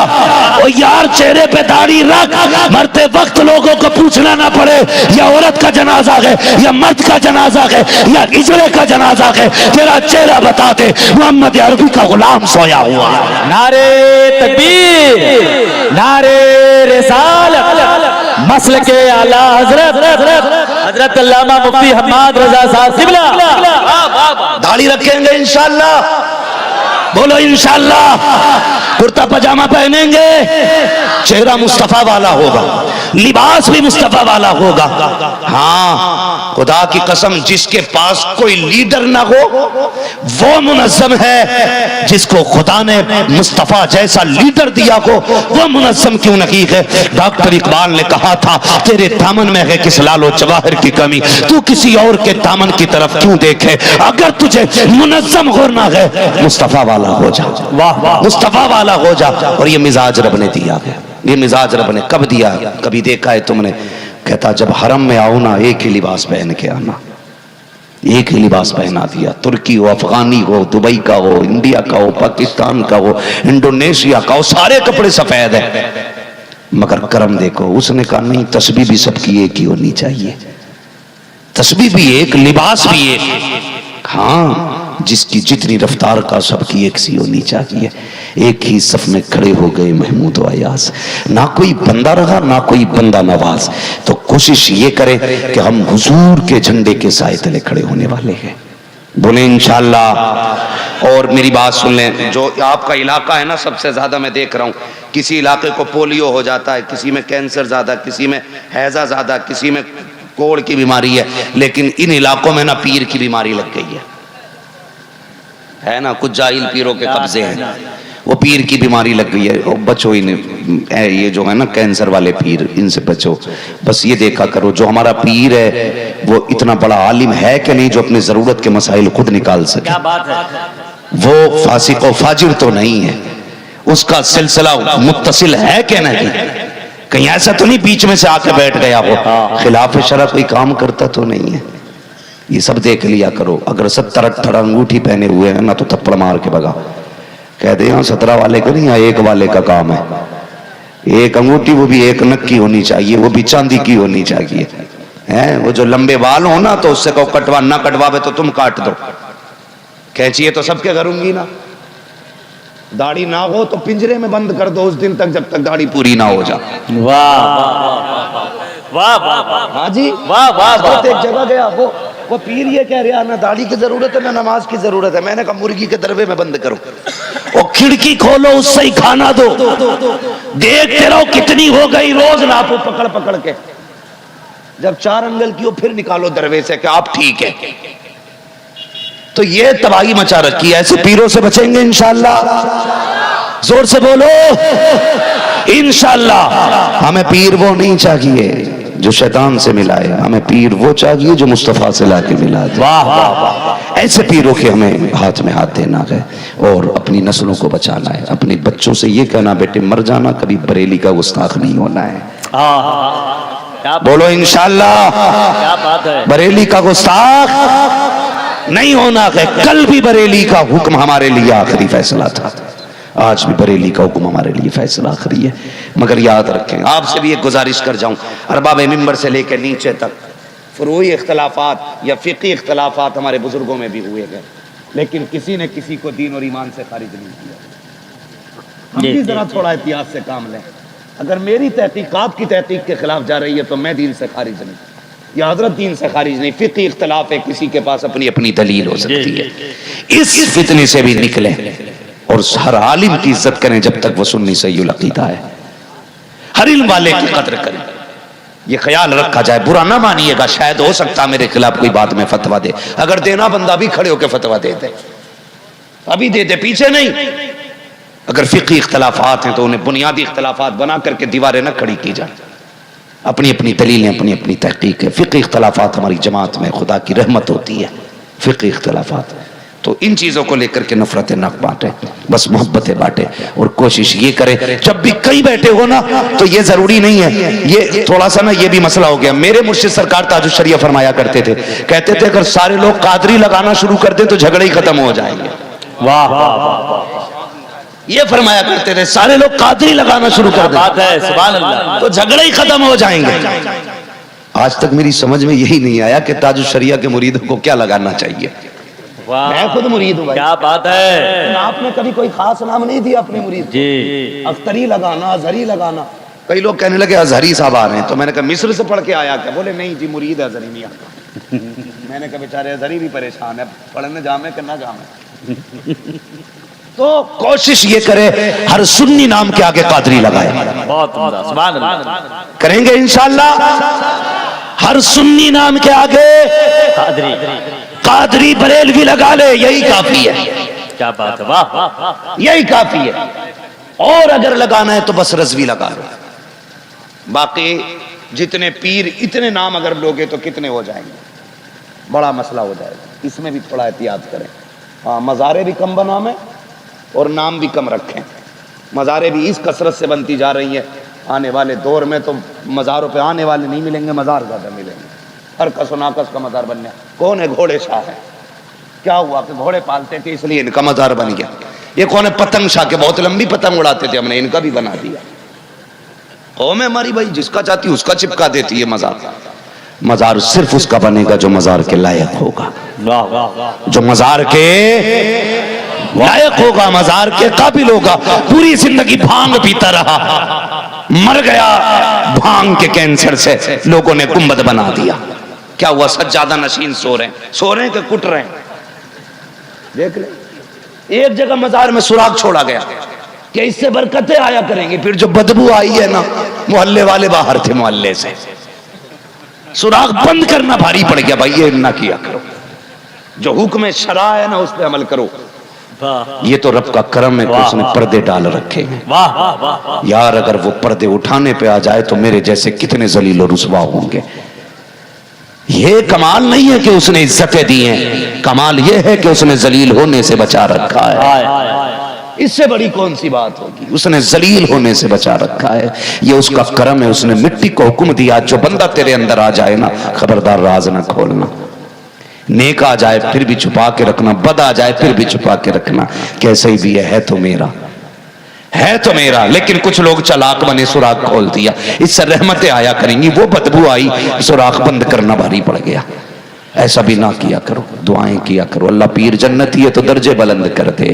او یار چہرے پہ داڑھی رکھ، مرتے وقت لوگوں کو پوچھنا نہ پڑے یا عورت کا جنازہ ہے یا مرد کا جنازہ ہے یا ہجڑے کا جنازہ ہے، تیرا چہرہ بتا دے محمد عربی کا غلام سویا ہوا ہے۔ نعرے تکبیر، نعرے رسالت، مسلک اعلی حضرت علامہ مفتی حماد رضا صاحب قبلہ، داڑھی رکھیں گے انشاءاللہ، بولو انشاءاللہ، کرتا پجامہ پہنیں گے، چہرہ مصطفیٰ والا ہوگا، لباس بھی مصطفیٰ والا ہوگا۔ ہاں خدا کی قسم، جس کے پاس کوئی لیڈر نہ ہو وہ منظم ہے، جس کو خدا نے مصطفیٰ جیسا لیڈر دیا ہو وہ منظم کیوں نہیں ہے؟ ڈاکٹر اقبال نے کہا تھا تیرے دامن میں ہے کس لال و جواہر کی کمی، تو کسی اور کے دامن کی طرف کیوں دیکھے؟ اگر تجھے منظم ہونا ہے مصطفیٰ والا ہو جا، مصطفیٰ والا ہو جا۔ اور یہ مزاج رب نے دیا ہے، یہ مزاج رب نے کب دیا؟ کبھی دیکھا ہے تم نے؟ کہتا جب حرم میں آؤ نا ایک ہی لباس پہن کے آنا، ایک ہی لباس پہنا دیا، ترکی ہو، افغانی ہو، دبئی کا ہو، انڈیا کا ہو، پاکستان کا ہو، انڈونیشیا کا ہو، سارے کپڑے سفید ہیں، مگر کرم دیکھو اس نے کہا نہیں، تسبیح بھی سب کی ایک ہی ہونی چاہیے، تسبیح بھی ایک، لباس بھی ایک، ہاں جس کی جتنی رفتار کا سب کی ایک سی ہونی چاہیے۔ ایک ہی صف میں کھڑے ہو گئے محمود و ایاز، نہ کوئی بندہ رہا نہ کوئی بندہ نواز، تو کوشش یہ کرے کہ ہم حضور کے جھنڈے کے سائے تلے کھڑے ہونے والے ہیں، بولیں انشاءاللہ۔ اور میری بات سن لیں، جو آپ کا علاقہ ہے نا سب سے زیادہ میں دیکھ رہا ہوں، کسی علاقے کو پولیو ہو جاتا ہے، کسی میں کینسر زیادہ، کسی میں ہیضہ زیادہ، کسی میں کوڑ کی بیماری ہے، لیکن ان علاقوں میں نا پیر کی بیماری لگ گئی ہے نا، کچھ جاہل پیروں کے قبضے ہیں، وہ پیر کی بیماری لگ گئی ہے، بچو یہ جو ہے نا کینسر والے پیر، ان سے بچو۔ بس یہ دیکھا کرو جو ہمارا پیر ہے وہ اتنا بڑا عالم ہے کہ نہیں جو اپنی ضرورت کے مسائل خود نکال سکے، وہ فاسق و فاجر تو نہیں ہے، اس کا سلسلہ متصل ہے کہ نہیں، کہیں ایسا تو نہیں بیچ میں سے آ کے بیٹھ گیا وہ، خلاف شرع کوئی کام کرتا تو نہیں ہے، یہ سب دیکھ لیا کرو۔ اگر 70-18 انگوٹھی پہنے ہوئے ہیں نا تو تھپڑ مار کے بگا، کہہ دے ہاں 17 والے کا نہیں، ایک والے کا کام ہے، ایک انگوٹھی وہ بھی ایک نک کی ہونی چاہیے، وہ بھی چاندی کی ہونی چاہیے، وہ جو لمبے بال ہو نا تو اس سے کہو کٹوا، نہ کٹواوے تو تم کاٹ دو، کہچیے تو سب کے گھر ہوں گی نا، داڑھی نہ ہو تو پنجرے میں بند کر دو اس دن تک جب تک داڑھی پوری نہ ہو جا۔ ہاں جی، ایک جگہ گیا وہ پیر یہ کہہ رہا نہ داڑھی کی ضرورت ہے نہ نماز کی ضرورت ہے، میں نے کہا مرغی کے دروے میں بند کرو، وہ کھڑکی کھولو اس سے ہی کھانا دو، دیکھتے رہو کتنی ہو گئی، روز ناپو پکڑ پکڑ کے، جب 4 انگل کی ہو پھر نکالو دروے سے کہ آپ ٹھیک ہے۔ تو یہ تباہی مچا رکھی ہے، ایسے پیروں سے بچیں گے انشاءاللہ، زور سے بولو انشاءاللہ۔ ہمیں پیر وہ نہیں چاہیے جو شیطان سے ملائے، ہمیں پیر وہ چاہیے جو مصطفیٰ سے لا کے ملا دے، ایسے پیروں کے ہمیں ہاتھ میں ہاتھ دینا ہے اور اپنی نسلوں کو بچانا ہے، اپنی بچوں سے یہ کہنا بیٹے مر جانا، کبھی بریلی کا گستاخ نہیں ہونا ہے، بولو انشاءاللہ، بریلی کا گستاخ نہیں ہونا ہے۔ کل بھی بریلی کا حکم ہمارے لیے آخری فیصلہ تھا، آج بھی بریلی کا حکم ہمارے لیے فیصلہ آخری ہے، مگر یاد رکھیں، آپ سے بھی ایک گزارش کر جاؤں، ارباب ممبر سے لے کے نیچے تک فروعی اختلافات یا فقہی اختلافات ہمارے بزرگوں میں بھی ہوئے گئے، لیکن کسی نے کسی کو دین اور ایمان سے خارج نہیں کیا۔ ہم بھی ذرا تھوڑا احتیاط سے کام لیں، اگر میری تحقیق آپ کی تحقیق کے خلاف جا رہی ہے تو میں دین سے خارج نہیں، یا حضرت دین سے خارج نہیں، فقہی اختلاف ہے، کسی کے پاس اپنی اپنی دلیل ہو سکتی ہے، اس فتنے سے بھی نکلیں اور ہر عالم کی عزت کریں جب تک وہ سنی صحیح العقیدہ ہے، ہر علم والے کی قدر کریں، یہ خیال رکھا جائے، برا نہ مانیے گا، شاید ہو سکتا میرے خلاف کوئی بات میں فتویٰ دے، اگر دینا بندہ بھی کھڑے ہو کے فتویٰ دے دے، ابھی دے دے، پیچھے نہیں۔ اگر فقہی اختلافات ہیں تو انہیں بنیادی اختلافات بنا کر کے دیواریں نہ کھڑی کی جائیں، اپنی اپنی دلیلیں، اپنی اپنی تحقیق ہے۔ فقہی اختلافات ہماری جماعت میں خدا کی رحمت ہوتی ہے، فقہی اختلافات تو ان چیزوں کو لے کر کے نفرتیں نہ بانٹیں، بس محبتیں بانٹیں، اور کوشش یہ کریں جب بھی کہیں بیٹھے ہو نا تو یہ ضروری نہیں ہے، یہ تھوڑا سا نا یہ بھی مسئلہ ہو گیا۔ میرے مرشد سرکار تاج الشریعہ فرمایا کرتے تھے، کہتے تھے اگر سارے لوگ قادری لگانا شروع کر دیں تو جھگڑے ہی ختم ہو جائیں گے۔ واہ واہ واہ، یہ فرمایا کرتے تھے سارے لوگ قادری لگانا شروع کر دیں بات ہے، سبحان اللہ، تو جھگڑے ہی ختم ہو جائیں گے۔ آج تک میری سمجھ میں یہی نہیں آیا کہ تاج الشریعہ کے مریدوں کو کیا لگانا چاہیے۔ میں خود مرید ہوں بھائی، کیا بات ہے، آپ نے کبھی کوئی خاص نام نہیں دیا اپنے مرید کو؟ جی اختری لگانا، اظہری لگانا۔ کئی لوگ کہنے لگے اظہری صاحب آ رہے ہیں، تو میں نے کہا مصر سے پڑھ کے آیا کیا؟ بولے نہیں جی مرید ہے اظہری میاں کا۔ میں نے کہا بیچارے اظہری بھی پریشان ہے، پڑھنے جامے کہ نہ جامے۔ تو کوشش یہ کرے ہر سنی نام کے آگے قادری لگائے، بہت عمدہ، سبحان اللہ، کریں گے انشاءاللہ۔ ہر سنی نام کے آگے قادری، قادری بریلوی لگا لے، یہی کافی ہے، کیا بات ہے، واہ واہ واہ، یہی کافی ہے۔ اور اگر لگانا ہے تو بس رضوی لگا لو۔ باقی جتنے پیر اتنے نام اگر لوگے تو کتنے ہو جائیں گے، بڑا مسئلہ ہو جائے گا۔ اس میں بھی تھوڑا احتیاط کریں۔ ہاں مزاریں بھی کم بنائیں اور نام بھی کم رکھیں۔ مزاریں بھی اس کثرت سے بنتی جا رہی ہیں، آنے والے دور میں تو مزاروں پہ آنے والے نہیں ملیں گے، مزار زیادہ ملیں گے۔ ہر کس و ناکس کا مزار بن گیا۔ کون ہے؟ گھوڑے شاہ ہے۔ کیا ہوا کہ گھوڑے پالتے تھے اس لیے ان کا مزار بن گیا۔ یہ کون ہے؟ پتنگ شاہ کے، بہت لمبی پتنگ اڑاتے تھے، ہم نے ان کا بھی بنا دیا۔ قوم ہے ہماری بھائی، جس کا چاہتی اس کا چپکا دیتی ہے مزار۔ مزار صرف اس کا بنے گا جو مزار کے لائق ہوگا، واہ واہ واہ، جو مزار کے لائق ہوگا، مزار کے قابل ہوگا۔ پوری زندگی بھانگ پیتا رہا، مر گیا بھانگ کے کینسر سے، لوگوں نے گنبد بنا دیا۔ کیا ہوا؟ سجادہ نشین سو رہے ہیں کہ کٹ رہے ہیں؟ دیکھ لیں، ایک جگہ مزار میں سوراخ چھوڑا گیا کہ اس سے برکتیں آیا کریں گی، پھر جو بدبو آئی ہے نا، محلے والے باہر تھے، محلے سے سوراخ بند کرنا بھاری پڑ گیا۔ بھائی یہ نہ کیا کرو، جو حکم شرع ہے نا اس پہ عمل کرو۔ یہ تو رب کا کرم ہے کہ اس نے پردے ڈال رکھے ہیں۔ واہ واہ واہ، یار اگر وہ پردے اٹھانے پہ آ جائے تو میرے جیسے کتنے ذلیل و رسوا ہوں گے۔ یہ کمال نہیں ہے کہ اس نے عزتیں دی ہیں، کمال یہ ہے کہ اس نے ذلیل ہونے سے بچا رکھا ہے۔ اس سے بڑی کون سی بات ہوگی؟ اس نے ذلیل ہونے سے بچا رکھا ہے، یہ اس کا کرم ہے۔ اس نے مٹی کو حکم دیا، جو بندہ تیرے اندر آ جائے نا، خبردار راز نہ کھولنا۔ نیک آ جائے پھر بھی چھپا کے رکھنا، بد آ جائے پھر بھی چھپا کے رکھنا۔ کیسے ہی بھی ہے تو میرا ہے تو میرا، لیکن کچھ لوگ چلاک بنے، سوراخ کھول دیا۔ اس سے رحمتیں آیا کریں گی، وہ بدبو آئی، سوراخ بند کرنا بھاری پڑ گیا۔ ایسا بھی نہ کیا کرو، دعائیں کیا کرو۔ اللہ پیر جنتی ہے تو درجے بلند کر دے،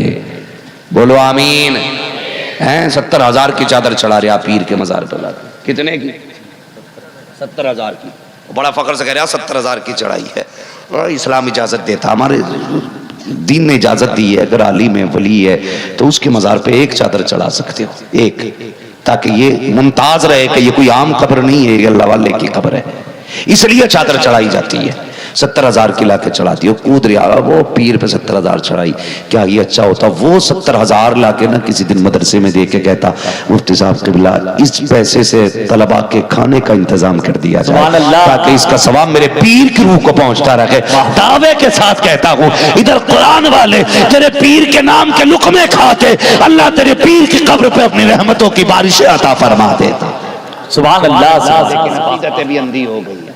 بولو آمین۔ 70,000 کی چادر چڑھا رہا پیر کے مزار پہ، کتنے کی؟ 70,000 کی۔ بڑا فخر سے کہہ رہا 70,000 کی چڑھائی ہے۔ اسلام اجازت دیتا، ہمارے دین نے اجازت دی ہے، اگر عالم ہے، ولی ہے تو اس کے مزار پہ ایک چادر چڑھا سکتے ہو، ایک، تاکہ یہ ممتاز رہے کہ یہ کوئی عام قبر نہیں ہے، یہ اللہ والے کی قبر ہے، اس لیے چادر چڑھائی جاتی ہے۔ 70,000 کی لا کے چڑھاتی ہو، کود رہا وہ پیر پہ 70,000 چڑھائی۔ کیا یہ اچھا ہوتا وہ 70,000 لا کے نا کسی دن مدرسے میں دے کے کہتا مفتی صاحب قبلہ اس پیسے سے طلباء کے کھانے کا انتظام کر دیا جائے تاکہ اس کا ثواب میرے پیر کی روح کو پہنچتا رہے۔ دعوے کے ساتھ کہتا ہوں، ادھر قرآن والے تیرے پیر کے نام کے لقمے کھاتے، اللہ تیرے پیر کی قبر پہ اپنی رحمتوں کی بارشیں عطا فرما دیتا۔ سبحان اللہ، لیکن عقیدتیں بھی اندھی ہو گئی ہیں،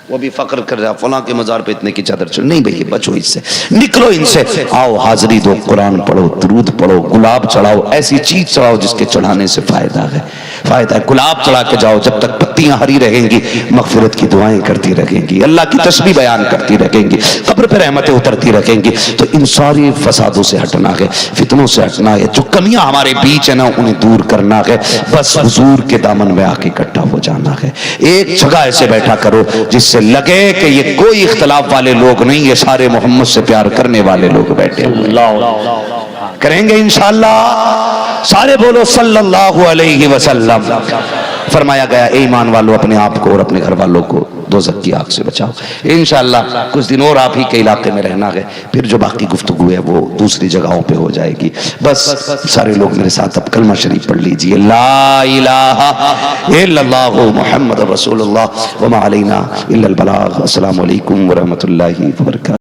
وہ بھی فخر کر رہا فلاں کے مزار پہ اتنے کی چادر چڑھ، نہیں بھئی بچو اس سے، نکلو ان سے۔ آؤ حاضری دو، قرآن پڑھو، درود پڑھو، گلاب چڑھاؤ، ایسی چیز چڑھاؤ جس کے چڑھانے سے فائدہ ہے، فائدہ ہے۔ گلاب چڑھا کے جاؤ، جب تک پتیاں ہری رہیں گی مغفرت کی دعائیں کرتی رہیں گی، اللہ کی تسبیح بیان کرتی رہیں گی، قبر پہ رحمتیں اترتی رہیں گی۔ تو ان ساری فسادوں سے ہٹنا ہے، فتنوں سے ہٹنا ہے، جو کمیاں ہمارے بیچ ہیں نا انہیں دور کرنا ہے، بس حضور کے دامن میں آ کے اکٹھا ہو جانا ہے۔ ایک جگہ ایسے بیٹھا کرو جس سے لگے کہ یہ کوئی اختلاف والے لوگ نہیں، یہ سارے محمد سے پیار کرنے والے لوگ بیٹھے ہوئے۔ کریں گے انشاءاللہ، سارے بولو صلی اللہ علیہ وسلم۔ فرمایا گیا اے ایمان والو اپنے آپ کو اور اپنے گھر والوں کو دوزخ کی آگ سے بچاؤ۔ انشاءاللہ کچھ دن اور آپ ہی کے علاقے میں رہنا ہے، پھر جو باقی گفتگو ہے وہ دوسری جگہوں پہ ہو جائے گی۔ بس سارے لوگ میرے ساتھ اب کلمہ شریف پڑھ لیجئے، لا الہ الا اللہ محمد رسول اللہ وما علینا الا البلاغ۔ السلام علیکم ورحمۃ اللہ وبرکاتہ۔